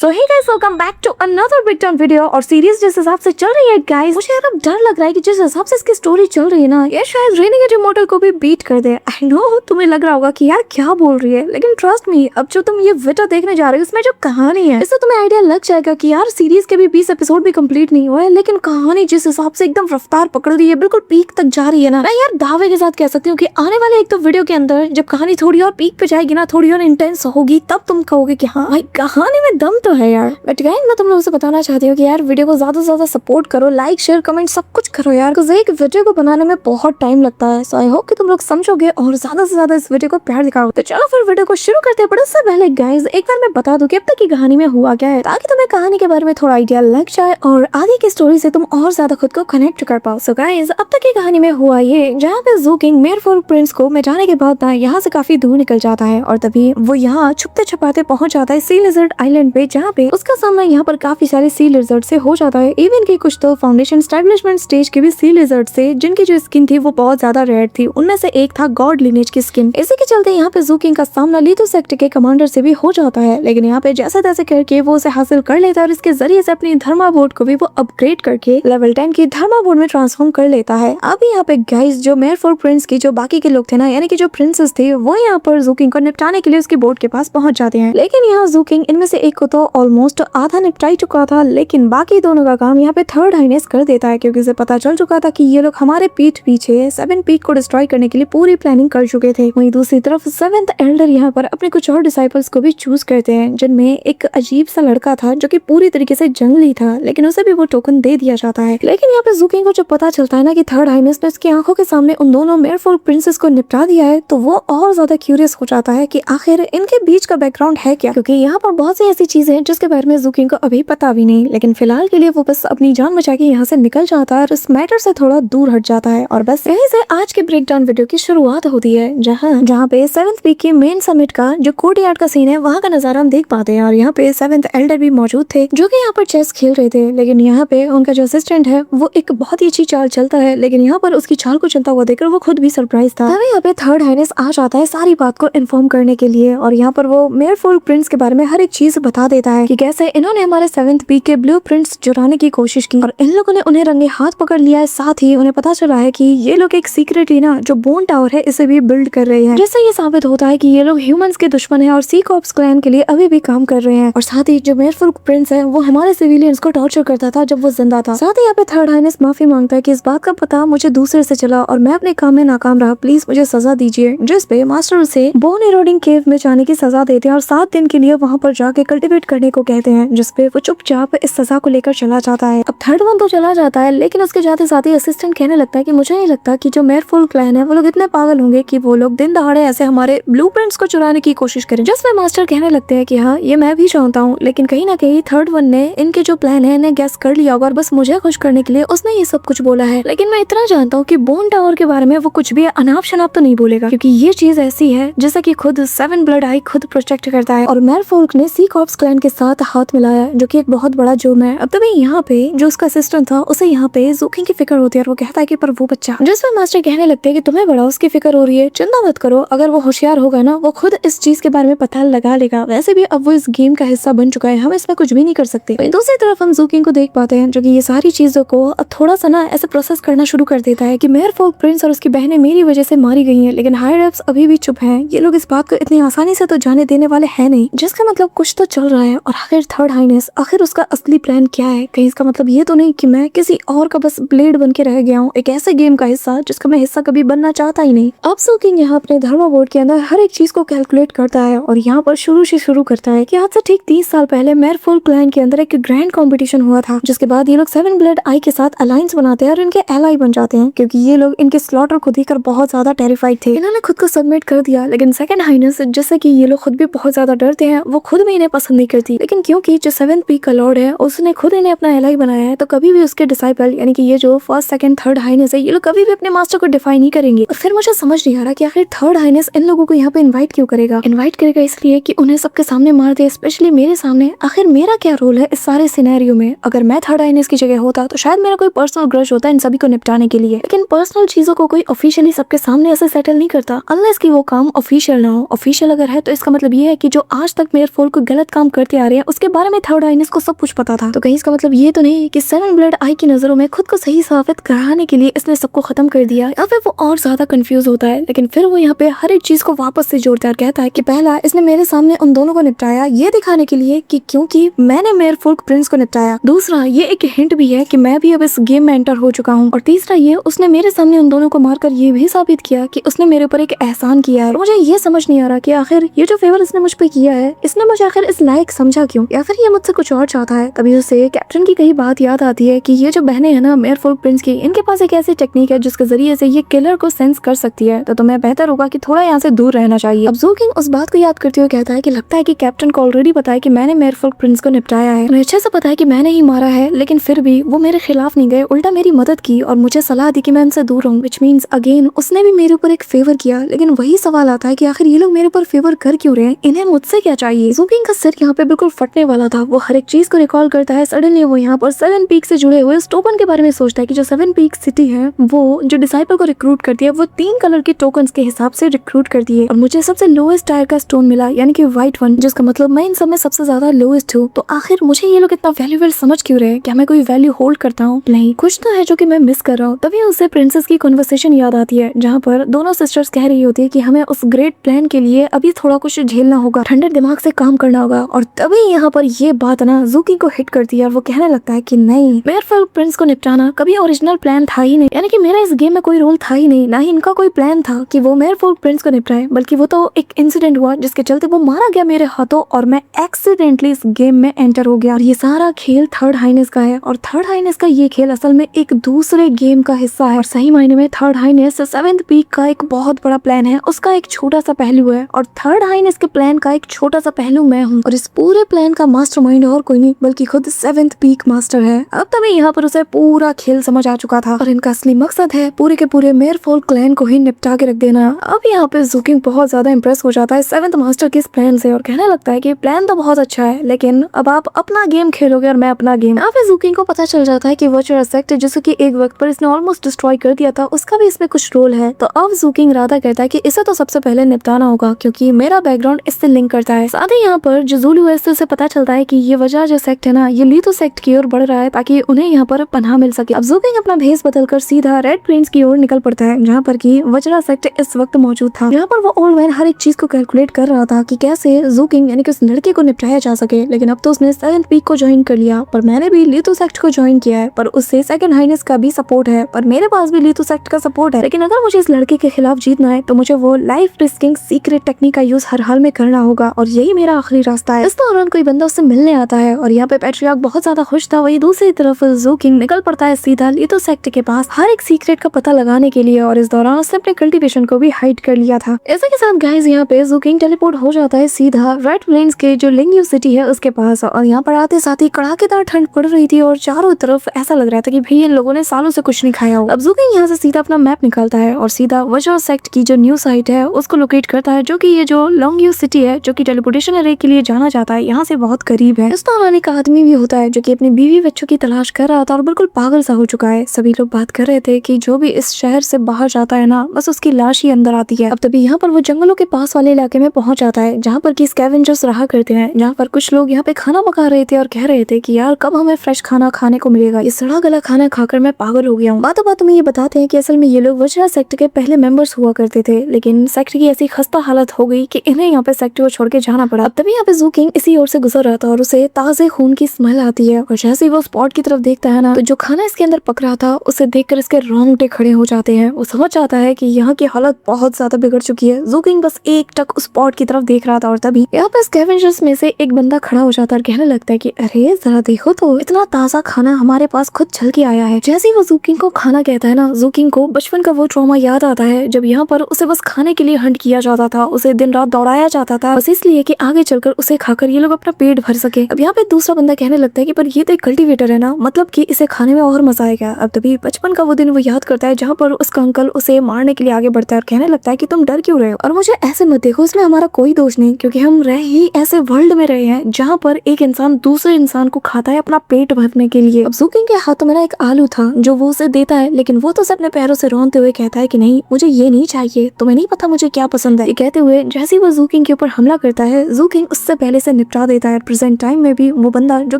So hey guys, welcome back to another big time video. और series जिस हिसाब से चल रही है गाइस, मुझे यार अब डर लग रहा है कि जिस हिसाब से इसकी स्टोरी चल रही है ना, ये शायद रेनेगेड इमॉर्टल को भी बीट कर दे। आई नो तुम्हें लग रहा होगा कि यार क्या बोल रही है, लेकिन ट्रस्ट मी, अब जो तुम ये वीडियो देखने जा रहे हो इसमें जो कहानी है, इससे तुम्हें आइडिया लग जाएगा कि यार सीरीज के भी 20 एपिसोड भी कंप्लीट नहीं हुआ है, लेकिन कहानी जिस हिसाब से एकदम रफ्तार पकड़ रही है, बिल्कुल पीक तक जा रही है ना, मैं यार दावे के साथ कह सकती हूँ कि आने वाले एक तो वीडियो के अंदर जब कहानी थोड़ी और पीक पे जाएगी ना, थोड़ी और इंटेंस होगी, तब तुम कहोगे कि हाँ भाई कहानी में दम तो है यार। बट गाइस मैं तुम लोगों से बताना चाहती हूँ कि यार वीडियो को ज्यादा से ज्यादा सपोर्ट करो, लाइक शेयर कमेंट सब कुछ करो यार, बिकॉज़ एक वीडियो को बनाने में बहुत टाइम लगता है। सो आई होप कि तुम लोग समझोगे और ज्यादा से ज्यादा इस वीडियो को प्यार दिखाओ। तो चलो फिर वीडियो को शुरू करते हैं। बट उससे पहले गाइस एक बार मैं बता दूं कि अब तक की कहानी में हुआ क्या है, ताकि तुम्हें कहानी के बारे में थोड़ा आइडिया लग जाए और आगे की स्टोरी से तुम और ज्यादा खुद को कनेक्ट कर पाओ। सो गाइस अब तक की कहानी में हुआ ये, जहाँ पे ज़ू किंग मेयरफोल्क प्रिंस को मिटाने के बाद यहाँ से काफी दूर निकल जाता है और तभी वो यहाँ छुपते छुपाते पहुंच जाता है सी लिजर्ड आइलैंड पे, जहाँ पे उसका सामना यहाँ पर काफी सारे सी लिजर्ड से हो जाता है। इवन की कुछ तो फाउंडेशन एस्टैब्लिशमेंट स्टेज के भी सी लिजर्ड से, जिनकी जो स्किन थी वो बहुत ज्यादा रेयर थी। उनमें से एक था गॉड लिनेज की स्किन। इसी के चलते यहाँ पे ज़ू किंग का सामना लीथो सेक्ट के कमांडर से भी हो जाता है, लेकिन यहाँ पे जैसे तैसे करके वो उसे हासिल कर लेता है और इसके जरिए से अपनी धर्मा बोर्ड को भी वो अपग्रेड करके लेवल 10 की धर्मा बोर्ड में ट्रांसफॉर्म कर लेता है। अब यहाँ पे गाइस जो मेयरफोल्क प्रिंस की जो बाकी के लोग थे ना, यानी कि जो प्रिंसेस थे, वो यहाँ पर ज़ू किंग को निपटाने के लिए उसकी बोर्ड के पास पहुंच जाते हैं। लेकिन यहाँ ज़ू किंग इनमें से एक को तो ऑलमोस्ट आधा निपटा ही चुका था, लेकिन बाकी दोनों का काम यहाँ पे थर्ड हाइनेस कर देता है, क्योंकि उसे पता चल चुका था कि ये लोग हमारे पीठ पीछे 7 पीक को डिस्ट्रॉय करने के लिए पूरी प्लानिंग कर चुके थे। वहीं दूसरी तरफ 7th एल्डर यहाँ पर अपने कुछ और डिसाइपल्स को भी चूज करते हैं, जिनमें एक अजीब सा लड़का था जो कि पूरी तरीके से जंगली था, लेकिन उसे भी वो टोकन दे दिया जाता है। लेकिन यहाँ पे ज़ू किंग को जब पता चलता है ना कि थर्ड हाइनेस ने उसकी आंखों के सामने उन दोनों मेयरफोल्क प्रिंसेस को निपटा दिया है, तो वो और ज्यादा क्यूरियस हो जाता है कि आखिर इनके बीच का बैकग्राउंड है क्या, क्योंकि यहाँ पर बहुत सी ऐसी चीजें हैं जिसके बारे में ज़ू किंग को अभी पता भी नहीं। लेकिन फिलहाल के लिए वो बस अपनी जान बचा के यहाँ से निकल जाता है और इस मैटर से थोड़ा दूर हट जाता है। और बस यहीं से आज के ब्रेक डाउन वीडियो की शुरुआत होती है, जहाँ पे 7th पीक की मेन समिट का जो कोर्टयार्ड का सीन है, वहाँ का नजारा हम देख पाते हैं। और यहाँ पे 7th एल्डर भी मौजूद थे, जो कि यहाँ पर चेस खेल रहे थे। लेकिन यहाँ पे उनका जो असिस्टेंट है वो एक बहुत ही अच्छी चाल चलता है, लेकिन यहाँ पर उसकी चाल को चलता हुआ देखकर वो खुद भी सरप्राइज था। तभी यहाँ पे थर्ड हाइनेस आ जाता है सारी बात को इन्फॉर्म करने के लिए, और यहाँ पर वो मेयरफोल्क प्रिंस के बारे में हर एक चीज बता देता है कि कैसे इन्होंने हमारे 7th पीक के ब्लू प्रिंट्स चुराने की कोशिश की और इन लोगों ने उन्हें रंगे हाथ पकड़ लिया है। साथ ही उन्हें पता चला है कि ये लोग एक सीक्रेटली ना जो बोन टावर है इसे भी बिल्ड कर रहे हैं, जिससे ये साबित होता है कि ये लोग ह्यूमंस के दुश्मन है और सी कॉर्प्स क्लैन के लिए अभी भी काम कर रहे हैं। और साथ ही जो मेयरफोल्क प्रिंस है वो हमारे सिविलियंस को टॉर्चर करता था जब वो जिंदा था। साथ ही यहाँ पे थर्ड हाइनेस माफी मांगता है कि इस बात का पता मुझे दूसरे से चला और मैं अपने काम में नाकाम रहा, प्लीज मुझे सजा दीजिए। जिस पे मास्टर उसे बोन इरोडिंग केव में जाने की सजा देते हैं और 7 दिन के लिए वहाँ पर जाके कल्टिवेट करने को कहते हैं, जिसपे वो चुपचाप इस सजा को लेकर चला जाता है। अब थर्ड वन तो चला जाता है, लेकिन उसके जाते साथ ही असिस्टेंट कहने लगता है कि मुझे नहीं लगता कि जो मेयरफोल्क क्लैन है वो लोग इतने पागल होंगे कि वो लोग दिन दहाड़े ऐसे हमारे ब्लूप्रिंट्स को चुराने की कोशिश करें। जिसमें मास्टर कहने लगते हैं कि हाँ ये मैं भी चाहता हूँ, लेकिन कहीं ना कहीं थर्ड वन ने इनके जो प्लान है इन्हें गैस कर लिया होगा और बस मुझे खुश करने के लिए उसने ये सब कुछ बोला है। लेकिन मैं इतना जानता हूँ कि बोन टावर के बारे में वो कुछ भी अनाप शनाप तो नहीं बोलेगा, क्योंकि ये चीज ऐसी है जैसा कि खुद 7 ब्लड आई खुद प्रोटेक्ट करता है। और मेयरफोल्क ने सी कॉर्प्स क्लैन के साथ हाथ मिलाया, जो कि एक बहुत बड़ा जुर्म है। अब तभी यहाँ पे जो उसका असिस्टेंट था उसे यहाँ पे ज़ू किंग की फिक्र होती है और वो कहता है कि पर वो बच्चा, जिसमें मास्टर कहने लगते हैं कि तुम्हें बड़ा उसकी फिक्र हो रही है, चिंता मत करो, अगर वो होशियार होगा ना वो खुद इस चीज के बारे में पता लगा लेगा। वैसे भी अब वो इस गेम का हिस्सा बन चुका है, हम इसमें कुछ भी नहीं कर सकते। दूसरी तरफ हम ज़ू किंग को देख पाते हैं जो कि ये सारी चीजों को थोड़ा सा ना ऐसे प्रोसेस करना शुरू कर देता है कि मेयरफोल्क प्रिंस और उसकी बहनें मेरी वजह से मारी गई हैं, लेकिन हायर अप्स अभी भी चुप हैं। ये लोग इस बात को इतनी आसानी से तो जाने देने वाले हैं नहीं, जिसका मतलब कुछ तो चल रहा है। और आखिर थर्ड हाइनेस, आखिर उसका असली प्लान क्या है? कहीं इसका मतलब ये तो नहीं कि मैं किसी और का बस ब्लेड बन के रह गया हूँ, एक ऐसे गेम का हिस्सा जिसका मैं हिस्सा कभी बनना चाहता ही नहीं। अब ज़ू किंग यहाँ अपने धर्मा बोर्ड के अंदर हर एक चीज को कैलकुलेट करता है और यहाँ पर शुरू करता है कि आज से ठीक 30 साल पहले मेयरफोल्क क्लैन के अंदर एक ग्रैंड कंपटीशन हुआ था, जिसके बाद ये लोग 7 ब्लड आई के साथ अलायंस बनाते हैं और इनके एलाई बन जाते हैं, क्योंकि ये लोग इनके स्लॉटर को देखकर बहुत ज्यादा टेरिफाइड थे। इन्होंने खुद को सबमिट कर दिया, लेकिन सेकंड हाइनेस, जैसे कि ये लोग खुद भी बहुत ज्यादा डरते हैं, वो खुद भी इन्हें पसंद नहीं करती। लेकिन क्योंकि जो 7th पीक का लॉर्ड है उसने खुद इन्हें अपना एलाई बनाया है, तो कभी भी उसके डिसाइपल यानी कि ये जो फर्स्ट सेकंड थर्ड हाइनेस है, ये लोग कभी भी अपने मास्टर को डिफाई नहीं करेंगे। और फिर मुझे समझ नहीं आ रहा कि आखिर थर्ड हाइनेस इन लोगों को यहाँ पे इन्वाइट क्यों करेगा। इन्वाइट करेगा इसलिए कि उन्हें सबके सामने मार दे, स्पेशली मेरे सामने। आखिर मेरा क्या रोल है इस सारे सिनेरियो में? अगर मैं थर्ड हाइनेस की जगह होता तो शायद मेरा कोई पर्सनल ग्रज होता इन सभी को निपटाने के लिए, लेकिन पर्सनल चीजों को कोई ऑफिशियली सबके सामने ऐसे सेटल नहीं करता अनलेस कि वो काम ऑफिशियल ना हो। ऑफिशियल अगर है तो इसका मतलब ये है कि जो आज तक मेयरफोल्क को गलत काम करते करते आ रहे हैं उसके बारे में थर्ड आई को सब कुछ पता था। तो कहीं इसका मतलब ये तो नहीं कि सेवन ब्लड आई की नजरों में खुद को सही साबित कराने के लिए इसने सबको खत्म कर दिया, या फिर वो और ज्यादा कंफ्यूज होता है। लेकिन फिर वो यहाँ पे हर एक चीज को वापस से जोड़ता है, कहता है कि पहला इसने मेरे सामने उन दोनों को निपटाया ये दिखाने के लिए कि क्योंकि मैंने मेयरफोल्क प्रिंस को निपटाया। दूसरा ये एक हिंट भी है कि मैं भी अब इस गेम में एंटर हो चुका हूँ। और तीसरा ये उसने मेरे सामने उन दोनों को मारकर ये भी साबित किया कि उसने मेरे ऊपर एक एहसान किया है। और मुझे ये समझ नहीं आ रहा कि आखिर ये जो फेवर इसने मुझ पे किया है इसने मुझे आखिर इस लायक समझा क्यों, या फिर ये मुझसे कुछ और चाहता है। तभी उसे कैप्टन की कही बात याद आती है कि ये जो बहनें हैं ना मेयरफोल्क प्रिंस की, इनके पास एक ऐसी टेक्निक है जिसके जरिए से ये किलर को सेंस कर सकती है, तो तुम्हें बेहतर होगा कि थोड़ा यहाँ से दूर रहना चाहिए। अब ज़ू किंग उस बात को याद करते हुए कहता है कि लगता है कि कैप्टन को ऑलरेडी पता है कि मैंने मेयरफोल्क प्रिंस को निपटाया है, उन्हें अच्छे से पता है कि मैंने ही मारा है, लेकिन फिर भी वो मेरे खिलाफ नहीं गए, उल्टा मेरी मदद की और मुझे सलाह दी कि मैं उनसे दूर रहूं। व्हिच मींस अगेन उसने भी मेरे ऊपर एक फेवर किया। लेकिन वही सवाल आता है कि आखिर ये लोग मेरे ऊपर फेवर कर क्यों रहे हैं, इन्हें मुझसे क्या चाहिए। ज़ू किंग का सिर यहाँ पे बिल्कुल फटने वाला था। वो हर एक चीज को रिकॉल करता है। सडनली वो यहाँ पर सेवन पीक से जुड़े हुए टोकन के बारे में सोचता है कि जो सेवन पीक सिटी है वो जो डिसाइपल को रिक्रूट करती है वो 3 कलर के टोकन के हिसाब से रिक्रूट करती है, और मुझे सबसे लोएस्ट टायर का स्टोन मिला यानी कि व्हाइट वन, जिसका मतलब मैं इन सब में सबसे ज्यादा लोएस्ट हूँ। तो आखिर मुझे ये लोग इतना वैल्यूएबल समझ क्यों रहे हैं? क्या मैं कोई वैल्यू होल्ड करता हूँ? नहीं, कुछ तो है जो कि मैं मिस कर रहा हूँ। तभी उसे प्रिंसेस की कन्वर्सेशन याद आती है जहाँ पर दोनों सिस्टर्स कह रही होती है कि हमें उस ग्रेट प्लान के लिए अभी थोड़ा कुछ झेलना होगा, ठंडे दिमाग से काम करना होगा। और तभी यहाँ पर ये बात ना ज़ू किंग को हिट करती है और वो कहने लगता है कि नहीं, मेयरफोल्क प्रिंस को निपटाना कभी ओरिजिनल प्लान था ही नहीं, यानी कि मेरा इस गेम में कोई रोल था ही नहीं, ना ही इनका कोई प्लान था कि वो मेयरफोल्क प्रिंस को निपटाए, बल्कि वो तो एक इंसिडेंट हुआ जिसके चलते वो मारा गया मेरे हाथों और मैं एक्सीडेंटली इस गेम में एंटर हो गया। और ये सारा खेल थर्ड हाइनेस का है, और थर्ड हाइनेस का ये खेल असल में एक दूसरे गेम का हिस्सा है। और सही मायने में थर्ड हाइनेस सेवेंथ पीक का एक बहुत बड़ा प्लान है, उसका एक छोटा सा पहलू है, और थर्ड हाइनेस के प्लान का एक छोटा सा पहलू मैं हूँ। और इस पूरे प्लान का मास्टरमाइंड और कोई नहीं बल्कि खुद सेवेंथ पीक मास्टर है। अब तभी यहाँ पर उसे पूरा खेल समझ आ चुका था और इनका असली मकसद है पूरे के पूरे मेयरफोल्क क्लैन को ही निपटा के रख देना। अब यहाँ पे ज़ू किंग बहुत ज्यादा इंप्रेस हो जाता है सेवेंथ मास्टर के इस प्लान से और कहने लगता है कि प्लान तो बहुत अच्छा है, लेकिन अब आप अपना गेम खेलोगे और मैं अपना गेम। यहाँ पे ज़ू किंग को पता चल जाता है कि वर्चुअल सेक्ट जिसको कि एक वक्त पर इसने ऑलमोस्ट डिस्ट्रॉय कर दिया था, उसका भी इसमें कुछ रोल है। तो अब ज़ू किंग इरादा करता है कि इसे तो सबसे पहले निपटाना होगा क्योंकि मेरा बैकग्राउंड इससे लिंक करता है। साथ ही यहाँ पर जो ज़ूलू है उससे पता चलता है कि ये वजह जो सेक्ट है ना ये लीथो सेक्ट की ओर बढ़ रहा है ताकि उन्हें यहाँ पर पनाह मिल सके। अब ज़ू किंग अपना भेस बदलकर सीधा रेड प्लेन्स की ओर निकल पड़ता है जहाँ पर की वज्रा सेक्ट इस वक्त मौजूद था। यहाँ पर वो ओल्ड मैन हर एक चीज को कैलकुलेट कर रहा था कि कैसे ज़ू किंग यानी कि उस लड़के को निपटाया जा सके। लेकिन अब तो उसने सेवेंथ पीक को ज्वाइन कर लिया, पर मैंने भी लीथो सेक्ट को ज्वाइन किया है, पर उससे सेकंड हाइनेस का भी सपोर्ट है, पर मेरे पास भी लीथो सेक्ट का सपोर्ट है। लेकिन अगर मुझे इस लड़के के खिलाफ जीतना है तो मुझे वो लाइफ रिस्किंग सीक्रेट टेक्निक का यूज हर हाल में करना होगा और यही मेरा आखिरी रास्ता है। इस दौरान कोई बंदा उससे मिलने आता है और यहाँ पे पैट्रियार्क बहुत ज्यादा खुश था। वही दूसरी तरफ ज़ू किंग निकल पड़ता है सीधा लीथो सेक्ट के पास हर एक सीक्रेट का पता लगाने के लिए, और इस दौरान उसने अपने कल्टीवेशन को भी हाइड कर लिया था। इसी के साथ गाइस यहाँ पे ज़ू किंग टेलीपोर्ट हो जाता है सीधा रेड प्लेन्स के जो लिंगयू सिटी है उसके पास, और यहाँ पर आते साथ ही कड़ाकेदार ठंड पड़ रही थी और चारों तरफ ऐसा लग रहा था कि भाई इन लोगों ने सालों से कुछ नहीं खाया हो। अब ज़ू किंग यहाँ से सीधा अपना मैप निकालता है और सीधा वजरा सेक्ट की जो न्यू साइट है उसको लोकेट करता है, जो कि ये जो लॉन्गयू सिटी है जो कि टेलीपोर्टेशन एरे के लिए जाना जाता है यहाँ से बहुत करीब है। इस दौरान एक आदमी भी होता है जो कि अपनी बीवी बच्चों की तलाश कर रहा था और बिल्कुल पागल सा हो चुका है। सभी लोग बात कर रहे थे कि जो भी इस शहर से बाहर जाता है ना बस उसकी लाश ही अंदर आती है। अब तभी यहाँ पर वो जंगलों के पास वाले इलाके में पहुंच जाता है जहाँ पर की स्कैवेंजर्स रहा करते हैं, जहाँ पर कुछ लोग यहाँ पे खाना पका रहे थे और कह रहे थे कि यार कब हमें फ्रेश खाना खाने को मिलेगा, ये सड़ा गला खाना खाकर मैं पागल हो गया हूँ। बातों बातों में ये बताते हैं कि असल में ये लोग वज्रा सेक्ट के पहले मेंबर्स हुआ करते थे, लेकिन सेक्ट की ऐसी खस्ता हालत हो गई कि इन्हें यहाँ पे सेक्ट को छोड़ के जाना पड़ा। अब तभी यहाँ पे ज़ू किंग इसी ओर से गुजर रहा था और उसे ताजे खून की स्मेल आती है, और जैसे ही वो स्पॉट की तरफ देखता है ना तो जो खाना इसके अंदर पक रहा था उसे देखकर इसके रोंगटे खड़े हो जाते हैं। वो समझ जाता है कि यहाँ की हालत बहुत ज्यादा बिगड़ चुकी है। ज़ू किंग बस एक टक उस स्पॉट की तरफ देख रहा था और तभी यहाँ पे स्कैवेंजर्स में से एक बंदा खड़ा हो जाता है और कहने लगता है कि अरे जरा देखो तो इतना ताजा खाना हमारे पास खुद चल के आया है। जैसे ही वो ज़ू किंग को खाना कहता है ना ज़ू किंग को बचपन का वो ट्रॉमा याद आता है जब यहाँ पर उसे बस खाने के लिए हंट किया जाता था, उसे दिन रात दौड़ाया जाता था बस इसलिए कि आगे चलकर उसे खाकर ये लोग अपना पेट भर सके। अब यहाँ पे दूसरा बंदा कहने लगता है कि पर ये तो एक कल्टीवेटर है ना, मतलब कि इसे खाने में और मजा आएगा। अब तभी बचपन का वो दिन वो याद करता है जहाँ पर उसका अंकल उसे मारने के लिए आगे बढ़ता है और कहने लगता है कि तुम डर क्यों रहे हो, और मुझे ऐसे मत देखो, इसमें हमारा कोई दोष नहीं क्योंकि हम रह ही ऐसे वर्ल्ड में रहे हैं जहाँ पर एक इंसान दूसरे इंसान को खाता है अपना पेट भरने के लिए। अब ज़ू किंग के हाथों में ना एक आलू था जो वो उसे देता है, लेकिन वो तो उसे अपने पैरों से रोनते हुए कहता है कि नहीं मुझे ये नहीं चाहिए, तुम्हें नहीं पता मुझे क्या पसंद है। ये कहते हुए जैसे ही वो ज़ू किंग के ऊपर हमला करता है ज़ू किंग उससे पहले से निपटा देता है। प्रेजेंट टाइम में भी वो बंदा जो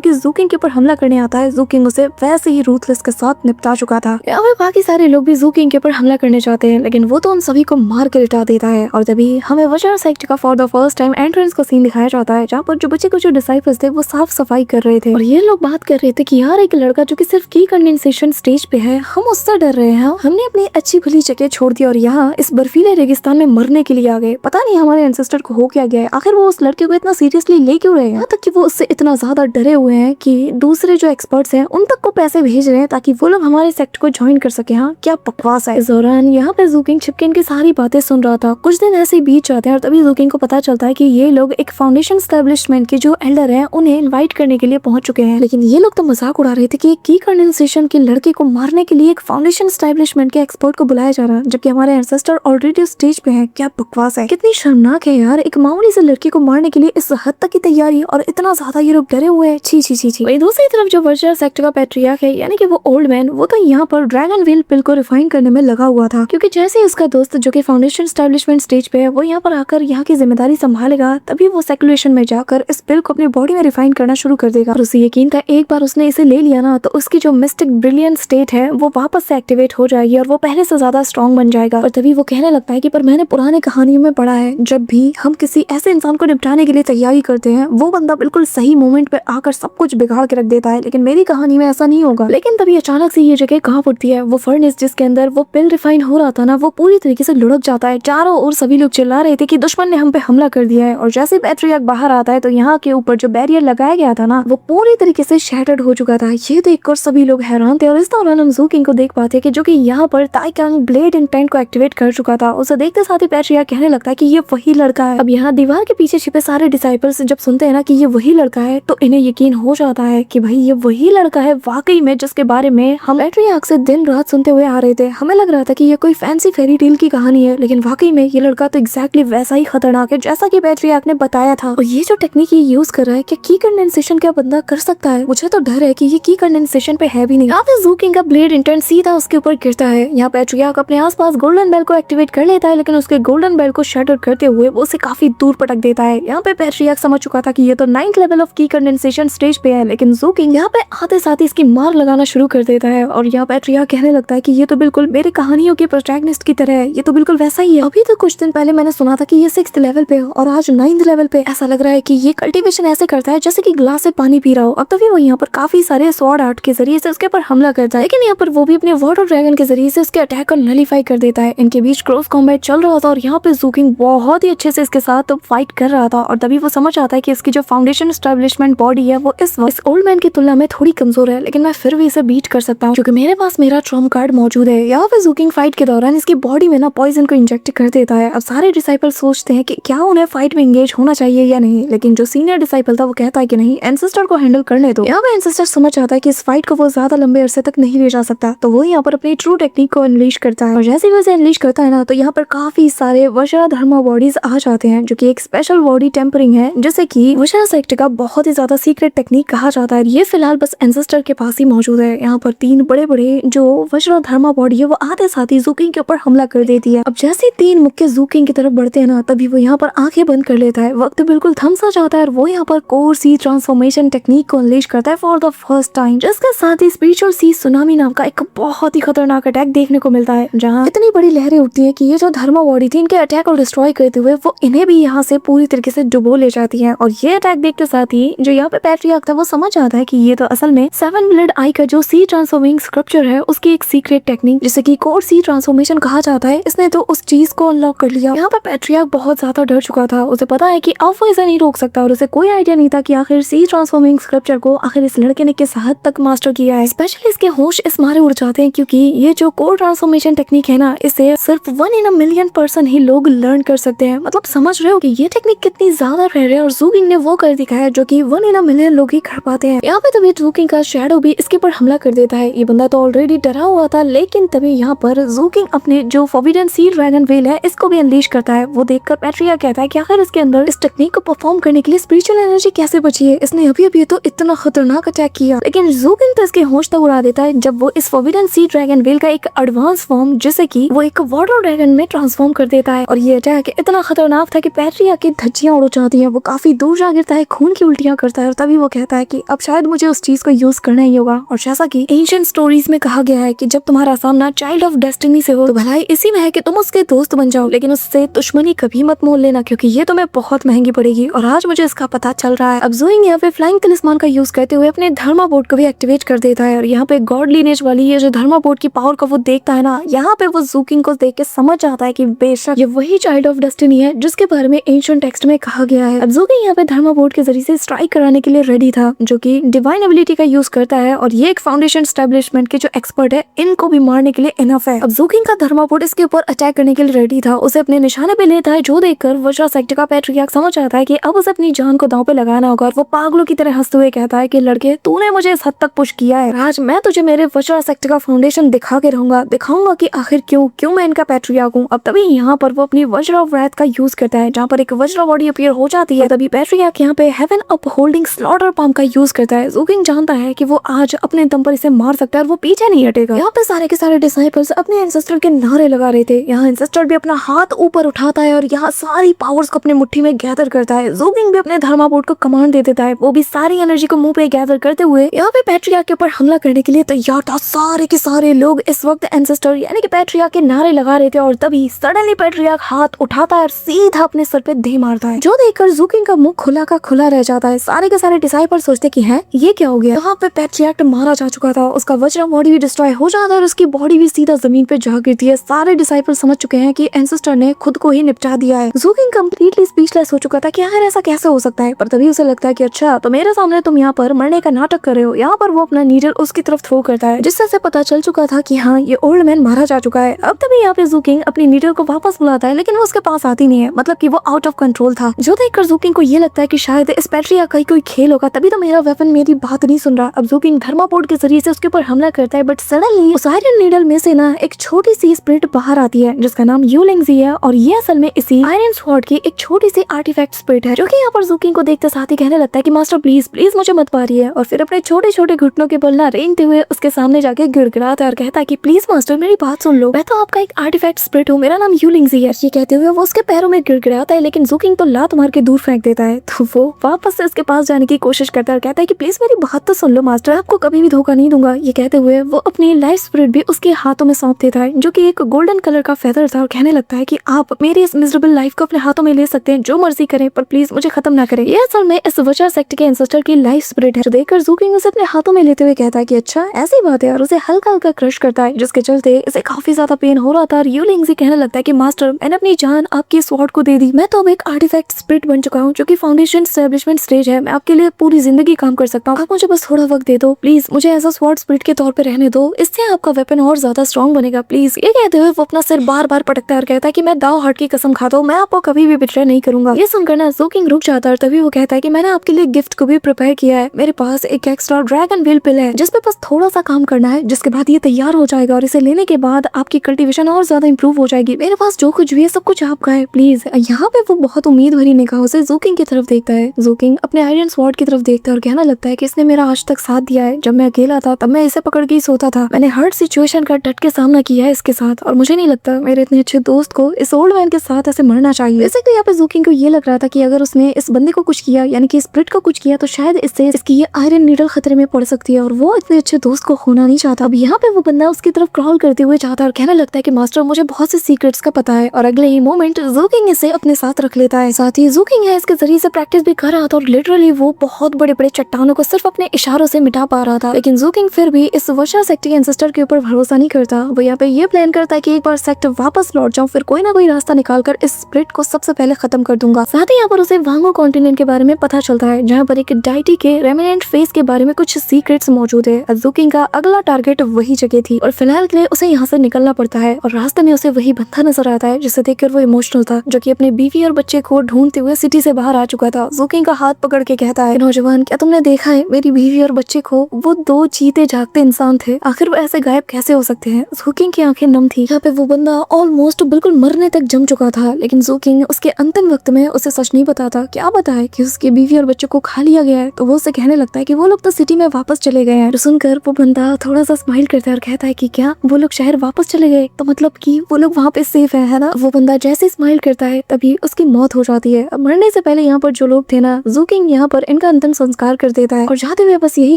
कि ज़ूकिंग के ऊपर हमला करने आता है, ज़ूकिंग उसे वैसे ही रूथलेस के साथ निपटा चुका था। यहाँ पे बाकी सारे लोग भी ज़ूकिंग के ऊपर हमला करने चाहते हैं, लेकिन वो तो उन सभी को मार के लिटा देता है। और तभी हमें वजरा सेक्ट का for the first time entrance का सीन दिखाया जाता है, जहाँ पर जो बच्चे को जो डिसाइपल्स थे वो साफ सफाई कर रहे थे और ये लोग बात कर रहे थे कि यार एक लड़का जो कि सिर्फ की कंडेंसेशन स्टेज पे है, हम उससे डर रहे हैं। हमने अपनी अच्छी भली जगह छोड़ दी और यहाँ इस बर्फीले रेगिस्तान में मरने के लिए आ गए। पता नहीं हमारे एंसेस्टर को हो क्या गया है, आखिर वो उस लड़के को इतना सीरियसली ले क्यों रहे हैं, यहाँ तक कि वो उससे इतना ज्यादा डरे हुए हैं कि दूसरे जो एक्सपर्ट्स हैं उन तक को पैसे भेज रहे हैं ताकि वो लोग हमारे सेक्ट को ज्वाइन कर सके। हाँ, क्या बकवास है। इस दौरान यहाँ पे ज़ूकिंग छिपकिन की सारी बातें सुन रहा था। कुछ दिन ऐसे ही बीत जाते हैं और तभी ज़ूकिंग को पता चलता है कि ये लोग एक फाउंडेशन एस्टेब्लिशमेंट के जो एल्डर हैं उन्हें इनवाइट करने के लिए पहुंच चुके हैं। लेकिन ये लोग तो मजाक उड़ा रहे थे कि की कंडेंसेशन के लड़के को मारने के लिए एक फाउंडेशन एस्टेब्लिशमेंट के एक्सपर्ट को बुलाया जा रहा है, जबकि हमारे एंसेस्टर ऑलरेडी स्टेज पे हैं। क्या बकवास है, कितनी शर्मनाक है यार, एक मामूली से लड़के को मारने के लिए इस हद तक की तैयारी और इतना ज्यादा ये लोग डरे हुए हैं। छी छी छी छी। वहीं दूसरी तरफ जो वर्चुअल सेक्टर का पैट्रियार्क है यानी कि वो ओल्ड मैन, वो तो यहाँ पर ड्रैगन व्हील पिल को रिफाइन करने में लगा हुआ था, क्योंकि जैसे ही उसका दोस्त जो कि फाउंडेशन एस्टेब्लिशमेंट स्टेज पे है वो यहाँ पर आकर यहाँ की जिम्मेदारी संभालेगा, तभी वो सेक्युलेशन में जाकर इस पिल को अपनी बॉडी में रिफाइन करना शुरू कर देगा। और उसे यकीन था एक बार उसने इसे ले लिया ना तो उसकी जो मिस्टिक ब्रिलियंट स्टेट है वो वापस से एक्टिवेट हो जाएगी और वो पहले से ज्यादा स्ट्रॉन्ग बन जाएगा। और तभी वो कहने लगता है कि पर मैंने पुराने कहानियों में पढ़ा है, जब भी हम किसी ऐसे इंसान को निपटाने के लिए तैयारी करते हैं वो बंदा बिल्कुल सही मोमेंट पे आकर सब कुछ बिगाड़ के रख देता है, लेकिन मेरी कहानी में ऐसा नहीं होगा। लेकिन तभी अचानक से ये जगह कहाँ पड़ती है, वो फर्नेस जिसके अंदर वो पिल रिफाइन हो रहा था ना वो पूरी तरीके से लुढ़क जाता है। चारों ओर सभी लोग चिल्ला रहे थे कि दुश्मन ने हम पे हमला कर दिया है। और जैसे पैट्रियार्क बाहर आता है तो यहाँ के ऊपर जो बैरियर लगाया गया था ना वो पूरी तरीके से शैटर्ड हो चुका था। ये देखकर सभी लोग हैरान थे और इस दौरान हम ज़ूकिंग को देख पाते कि जो कि यहाँ पर ताइकांग ब्लेड इंटेंट को एक्टिवेट कर चुका था। उसे देखते साथ ही पैट्रियार्क कहने लगता है कि ये वही लड़का है। अब यहाँ दीवार के पीछे छिपे सारे डिसाइपल्स जब सुनते हैं ना कि ये वही लड़का है तो इन्हें यकीन हो जाता है कि भाई ये वही लड़का है वाकई में जिसके बारे में हम पैट्रियार्क से दिन रात सुनते हुए आ रहे थे। हमें लग रहा था कि ये कोई फैंसी फेरी टेल की कहानी है, लेकिन वाकई में ये लड़का तो एग्जैक्टली वैसा ही खतरनाक है जैसा कि पैट्रियार्क ने बताया था। और ये जो टेक्निक ये यूज कर रहा है कि की कंडेंसेशन क्या बंदा कर सकता है, मुझे तो डर है कि ये की कंडेंसेशन पे है भी नहीं। यहाँ पे ज़ूकिंग का ब्लेड इंटेंट सीधा उसके ऊपर गिरता है। यहाँ पैट्रियार्क अपने आसपास गोल्डन बेल को एक्टिवेट कर लेता है, लेकिन उसके गोल्डन बेल को शटर करते हुए वो उसे काफी दूर पटक देता है। यहाँ पे पैट्रियार्क समझ चुका था कि ये तो 9th लेवल ऑफ की कंडेंसेशन स्टेज पे है, लेकिन ज़ूकिंग यहाँ पे आते साथ ही इसकी मार लगाना शुरू कर देता है। और यहाँ पैट्रियार्क कहने लगता है कि ये तो बिल्कुल मेरे कहानियों के प्रोटैगनिस्ट की तरह है, ये तो बिल्कुल वैसा ही है। अभी तो कुछ दिन पहले मैंने सुना था कि ये 6th लेवल पे और आज 9th लेवल पे। ऐसा लग रहा है कि ये कल्टीवेशन ऐसे करता है जैसे कि ग्लास से पानी पी रहा हो। अब तभी वो यहाँ पर काफी सारे स्वॉर्ड आर्ट के जरिए से उसके ऊपर हमला करता है, लेकिन यहाँ पर वो भी अपने वाटर ड्रैगन के जरिए से उसके अटैक को नलीफाई कर देता है। इनके बीच क्रॉस कॉम्बैट चल रहा था और यहाँ पे ज़ूकिंग बहुत ही अच्छे से इसके साथ फाइट कर रहा था। और तभी वो समझ आता है कि इसकी जो फाउंडेशन एस्टेब्लिशमेंट बॉडी है वो इस ओल्ड मैन की तुलना में थोड़ी कमजोर है, लेकिन मैं फिर भी इसे बीट कर सकता हूँ क्योंकि मेरे पास मेरा ट्रम्प कार्ड मौजूद है। यहाँ पे ज़ूकिंग फाइट के दौरान इसकी बॉडी में ना पॉइजन को इंजेक्ट कर देता है। अब सारे डिसाइपल सोचते हैं कि क्या उन्हें फाइट में एंगेज होना चाहिए या नहीं, लेकिन जो सीनियर डिसाइपल था वो कहता है कि नहीं, एंसेस्टर को हैंडल करने दो। यहाँ पे एंसेस्टर समझ आता है कि इस फाइट को वो ज्यादा लंबे अरसे तक नहीं ले जा सकता, तो वो यहाँ पर अपनी ट्रू टेक्निक को अनलीश करता है। और जैसे ही उसे अनलीश करता है ना तो यहाँ पर काफी सारे वशरा धर्मा बॉडीज आ जाते हैं, जो कि एक स्पेशल बॉडी टेम्परिंग है जिसे कि वशरा सेक्ट का बहुत ही ज्यादा सीक्रेट टेक्निक कहा जाता है। ये फिलहाल बस एंसेस्टर के पास ही मौजूद है। यहाँ पर 3 बड़े बड़े जो वशरा धर्मा बॉडी है वो आते साथ ही ज़ूकिंग के ऊपर हमला कर देती है। अब जैसे 3 मुख्य ज़ूकिंग की तरफ बढ़ते हैं ना तभी वो यहाँ पर आंखें बंद कर लेता है। वक्त बिल्कुल थम सा जाता है और वो यहाँ पर कोर सी ट्रांसफॉर्मेशन टेक्निक को अनलीश करता है फॉर द फर्स्ट टाइम, जिसके साथ ही स्पिरिचुअल सी सुनामी नाम का एक बहुत ही खतरनाक अटैक देखने को मिलता है, जहाँ इतनी बड़ी लहरें उठती है कि ये जो धर्मा बॉडी थी इनके अटैक को डिस्ट्रॉय करते हुए वो इन्हें भी यहाँ से पूरी तरीके से डुबो ले जाती है। और ये अटैक देखते साथ ही जो यहाँ पे पैट्रियार्क था वो समझ आता है कि ये तो असल में 7 ब्लड आई का जो सी ट्रांसफॉर्मिंग स्क्रप्चर है उसकी एक सीक्रेट टेक्निक जिसे कि कोर सी ट्रांसफॉर्मेशन कहा जाता है, इसने तो उस चीज को अनलॉक कर लिया। यहाँ पे पैट्रियार्क बहुत ज्यादा डर चुका था। उसे पता है कि अब वो इसे नहीं रोक सकता और उसे कोई आइडिया नहीं था कि आखिर सी ट्रांसफॉर्मिंग स्क्रप्चर को आखिर इस लड़के ने किस हद तक मास्टर किया है। स्पेशली इसके होश इस मारे उड़ जाते हैं क्योंकि ये जो कोर ट्रांसफॉर्मेशन टेक्निक है ना इसे सिर्फ 1 in a million पर्सन ही लोग लर्न कर सकते हैं। मतलब समझ रहे हो कि ये टेक्निक कितनी ज्यादा रेयर है और ज़ूकिंग ने वो कर दिखाया जो कि 1 in a million लोग ही कर पाते हैं। यहाँ पे तभी ज़ूकिंग का शैडो भी इसके ऊपर हमला कर देता है। ये बंदा तो ऑलरेडी डरा हुआ था, लेकिन तभी यहाँ पर ज़ूकिंग अपने जो फॉरबिडन सी ड्रैगन वेल है इसको भी अनलीश करता है। वो देखकर पैट्रियार्क कहता है कि आखिर इसके अंदर इस टेक्निक को परफॉर्म करने के लिए स्पिरिचुअल एनर्जी कैसे बची है, इसने अभी अभी तो इतना खतरनाक अटैक किया। लेकिन ज़ूकिंग तो इसके होश तक उड़ा देता है जब वो इस फॉरबिडन सी ड्रैगन वेल का एक एडवांस फॉर्म जिसे कि वो एक वाटर ड्रैगन में ट्रांसफॉर्म कर देता है। और ये अटैक इतना खतरनाक था कि पैट्रियार्क की धज्जियां उड़ जाती हैं। वो काफी काफी दूर जा गिरता है, खून की उल्टियां करता है और तभी वो कहता है कि अब शायद मुझे उस चीज को यूज करना ही होगा। और जैसा कि एंशिएंट स्टोरीज में कहा गया है कि जब तुम्हारा सामना चाइल्ड ऑफ डेस्टिनी से हो तो भलाई इसी में है कि तुम उसके दोस्त बन जाओ, लेकिन उससे दुश्मनी कभी मत मोल लेना क्योंकि ये तुम्हें बहुत महंगी पड़ेगी। और आज मुझे इसका पता चल रहा है। अब ज़ोइंग यहाँ पे फ्लाइंग तलिस्मान का यूज करते हुए अपने धर्मा बोर्ड को भी एक्टिवेट कर देता है और यहाँ पे गॉड लीनेज वाली ये जो धर्मा बोर्ड की पावर को वो देखता है ना, यहाँ पे वो ज़ूकिंग को देख के समझ जाता है कि बेशक ये वही चाइल्ड ऑफ डेस्टिनी है जिसके बारे में एंशिएंट टेक्स्ट में कहा गया है। अब ज़ूकिंग यहाँ पे धर्मा बोर्ड के जरिए से स्ट्राइक कराने के लिए रेडी था, जो कि डिवाइन एबिलिटी का यूज करता है और ये एक फाउंडेशन एस्टेब्लिशमेंट के जो एक्सपर्ट है इनको भी मारने के लिए इनफ है। अब ज़ूकिंग का धर्मा बोर्ड इसके ऊपर अटैक करने के लिए रेडी था, उसे अपने निशाने पे लेता है, जो देखकर वज्रा सेक्ट का पैट्रियार्क समझ जाता है कि अब उसे अपनी जान को दांव पे लगाना होगा और वो पागलों की तरह हंसते हुए कहता है कि लड़के तूने मुझे इस हद तक पुश किया है, आज मैं तुझे मेरे वज्रा सेक्ट का फाउंडेशन दिखा के रहूंगा, दिखाऊंगा कि आखिर क्यों मैं इनका पैट्रियार्क हूँ। अब तभी यहाँ पर वो अपनी वज्रा ऑफ रैथ का यूज करता है, जहाँ पर एक वज्रा बॉडी अपीयर हो जाती है। तभी पैट्रियार्क यहाँ पे heaven up holding slaughter palm का यूज करता है। ज़ूकिंग जानता है कि वो आज अपने दम पर इसे मार सकता है और वो पीछे नहीं हटेगा। यहाँ पे सारे के सारे डिसाइपल्स अपने एंसेस्टर के नारे लगा रहे थे। यहाँ एंसेस्टर भी अपना हाथ ऊपर उठाता है और यहाँ सारी पावर्स को अपने मुट्ठी में गैदर करता है। ज़ूकिंग भी अपने धर्मा बोर्ड को कमांड दे देता है, वो भी सारी एनर्जी को मुंह पे गैदर करते हुए यहाँ पे पैट्रियार्क के ऊपर हमला करने के लिए तैयार था। सारे के सारे लोग इस वक्त एंसेस्टर यानी कि पैट्रियार्क के नारे लगा रहे थे और तभी सडनली पैट्रियार्क हाथ उठाता है और सीधा अपने सर पे दे मारता है, जो देखकर ज़ूकिंग का मुंह खुला का खुला रह जाता है। सारे के सारे डिसाइपल सोचते कि है ये क्या हो गया। यहाँ पे पैट्रियार्क मारा जा चुका था, उसका वज्रा बॉडी भी डिस्ट्रॉय हो जाता है और उसकी बॉडी भी सीधा जमीन पे जा गिरती है। सारे डिसाइपल समझ चुके हैं कि एंसेस्टर ने खुद को ही निपटा दिया है। ज़ूकिंग कंप्लीटली स्पीचलेस हो चुका था कि यार ऐसा कैसे हो सकता है, पर तभी उसे लगता है कि अच्छा तो मेरे सामने तुम यहाँ पर मरने का नाटक कर रहे हो। यहाँ पर वो अपना नीडल उसकी तरफ थ्रो करता है, जिससे उसे पता चल चुका था कि हाँ ये ओल्ड मैन मारा जा चुका है। अब तभी यहाँ पे ज़ूकिंग अपनी नीडल को वापस बुलाता है, लेकिन वो उसके पास आती नहीं है, मतलब कि वो आउट ऑफ कंट्रोल था। जो देखकर ज़ूकिंग को ये लगता है कि शायद इस पैट्रियार्क का कोई खेल होगा, तभी तो मेरा वेपन मेरी बात नहीं सुन रहा। अब ज़ूकिंग धर्मा बोर्ड के जरिए से उसके ऊपर हमला करता है, बट सडनली उस आयरन नीडल में से ना एक छोटी सी स्पिरिट बाहर आती है जिसका नाम यू लिंगजी है और ये असल में इसी आयरन स्वॉर्ड की एक छोटी सी आर्टिफैक्ट स्पिरिट है, जो कि यहाँ पर ज़ूकिंग को देखते साथ ही कहने लगता है कि मास्टर प्लीज प्लीज मुझे मत मारिए, और फिर अपने छोटे छोटे घुटनों के बल ना रेंगते हुए उसके सामने जाके गिड़गिड़ाता है और कहता है कि प्लीज मास्टर मेरी बात सुन लो, मैं तो आपका एक आर्टिफैक्ट स्पिरिट हूँ, मेरा नाम यू लिंगजी है। ये कहते हुए वो उसके पैरों में गिड़गिड़ाता है, लेकिन ज़ूकिंग तो लात मार के दूर फेंक देता है। तो वो वापस से उसके पास जाने की कोशिश करता है और कहता है कि प्लीज मेरी बात तो सुन लो मास्टर, आपको कभी भी धोखा नहीं दूंगा। ये कहते हुए वो अपनी लाइफ स्पिरिट भी उसके हाथों में सौंप देता है, जो कि एक गोल्डन कलर का फेदर था, और कहने लगता है कि आप मेरी इस मिजरेबल लाइफ को अपने हाथों में ले सकते हैं, जो मर्जी करें, पर प्लीज मुझे खत्म ना करें। ये असल में इस वज्रा सेक्ट के एंसेस्टर की लाइफ स्पिरिट है, जो देखकर ज़ूकिंग उसे अपने हाथों में लेते हुए कहता है कि अच्छा ऐसी बात है, और उसे हल्का हल्का क्रश करता है, जिसके चलते इसे काफी ज्यादा पेन हो रहा था। और यू लिंगजी कहने लगता है कि मास्टर मैंने अपनी जान आपकी स्वॉर्ड को दे दी, मैं तो अब एक आर्टिफैक्ट स्पिरिट बन चुका हूँ, जो कि फाउंडेशन एस्टेब्लिशमेंट स्टेज है, मैं आपके लिए पूरी जिंदगी काम कर सकता हूँ, आप मुझे बस थोड़ा वक्त दे दो प्लीज, मुझे एज अ स्वॉर्ड स्पिरिट के तौर पे रहने दो, इससे आपका वेपन और ज्यादा स्ट्रॉन्ग बनेगा प्लीज। ये कहते हुए वो अपना सिर बार बार पटकता है और कहता है कि मैं दाव हार्ट की कसम खाता हूँ, मैं आपको कभी भी बिट्रे नहीं करूंगा। ये सुनकर ना ज़ूकिंग रुक जाता है और तभी वो कहता है कि मैंने आपके लिए गिफ्ट को भी प्रिपेयर किया है, मेरे पास एक एक्स्ट्रा ड्रैगन व्हील पिल है, जिसपे बस थोड़ा सा काम करना है, जिसके बाद ये तैयार हो जाएगा और इसे लेने के बाद आपकी कल्टीवेशन और ज्यादा इंप्रूव हो जाएगी। मेरे पास जो कुछ भी है सब कुछ आपका है प्लीज। यहाँ पे वो बहुत उम्मीद भरी निगाहों से ज़ूकिंग की तरफ देखता है। ज़ूकिंग अपने आयरन स्वॉर्ड की तरफ देखता है और कहना लगता है कि इसने मेरा आज तक साथ दिया है, जब मैं अकेला था तब मैं इसे पकड़ के ही सोता था, मैंने हर सिचुएशन का डट के सामना किया है इसके साथ, और मुझे नहीं लगता मेरे इतने अच्छे दोस्त को इस ओल्ड मैन के साथ ऐसे मरना चाहिए। वैसे तो यहाँ पे ज़ूकिंग को ये लग रहा था कि अगर उसने इस बंदे को कुछ किया, यानी कि स्प्रिट को कुछ किया, तो शायद इससे इसकी ये आयरन नीडल खतरे में पड़ सकती है, और वो इतने अच्छे दोस्त को खोना नहीं चाहता। अब यहाँ पे वो बंदा उसकी तरफ क्रॉल करते हुए जाता है और कहने लगता है कि मास्टर मुझे बहुत से सीक्रेट्स का पता है, और अगले ही मोमेंट ज़ूकिंग इसे अपने साथ रख लेता है। साथ ही ज़ूकिंग है इसके जरिए से प्रैक्टिस भी कर रहा था, और लिटरली वो बहुत बड़े बड़े चट्टानों को सिर्फ अपने इशारों से मिटा पा रहा था। लेकिन ज़ूकिंग फिर भी इस वज्रा सेक्ट के एंसेस्टर के ऊपर भरोसा नहीं करता। वो यहाँ पे ये प्लान करता है कि एक बार सेक्ट वापस लौट जाऊं, फिर कोई ना कोई रास्ता निकालकर इस स्प्रिट को सबसे पहले खत्म कर दूंगा। साथ ही यहाँ पर उसे वांगो कॉन्टिनेंट के बारे में पता चलता है, जहाँ पर एक डाइटी के रेमिनेंट फेस के बारे में कुछ सीक्रेट्स मौजूद है। ज़ूकिंग का अगला टारगेट वही जगह थी, और फिलहाल के लिए उसे यहाँ से निकलना पड़ता है, और रास्ते में उसे वही बंदा नजर आता है जिसे देखकर वो इमोशनल था, जो कि अपने बीवी और बच्चे को ढूंढते हुए सिटी से बाहर आ चुका था। ज़ूकिंग का हाथ पकड़ के कहता है, नौजवान क्या तुमने देखा है मेरी बीवी और बच्चे को? वो दो जीते जागते इंसान थे, आखिर वो ऐसे गायब कैसे हो सकते हैं? ज़ूकिंग की आंखें नम थी। यहाँ पे वो बंदा ऑलमोस्ट बिल्कुल मरने तक जम चुका था, लेकिन ज़ूकिंग उसके अंतिम वक्त में उसे सच नहीं बताता। क्या बताए कि उसकी बीवी और बच्चों को खा लिया गया है, तो वो उसे कहने लगता है कि वो लोग तो सिटी में वापस चले गए हैं। तो सुनकर वो बंदा थोड़ा सा स्माइल करता है और कहता है कि क्या वो लोग शहर वापस चले गए, तो मतलब कि वो लोग वहाँ पे सेफ है ना? वो बंदा जैसे स्माइल करता है तभी उसकी मौत हो जाती है। अब मरने से पहले पहले यहाँ पर जो लोग थे ना, ज़ूकिंग यहाँ पर इनका अंतिम संस्कार कर देता है और जाते हुए बस यही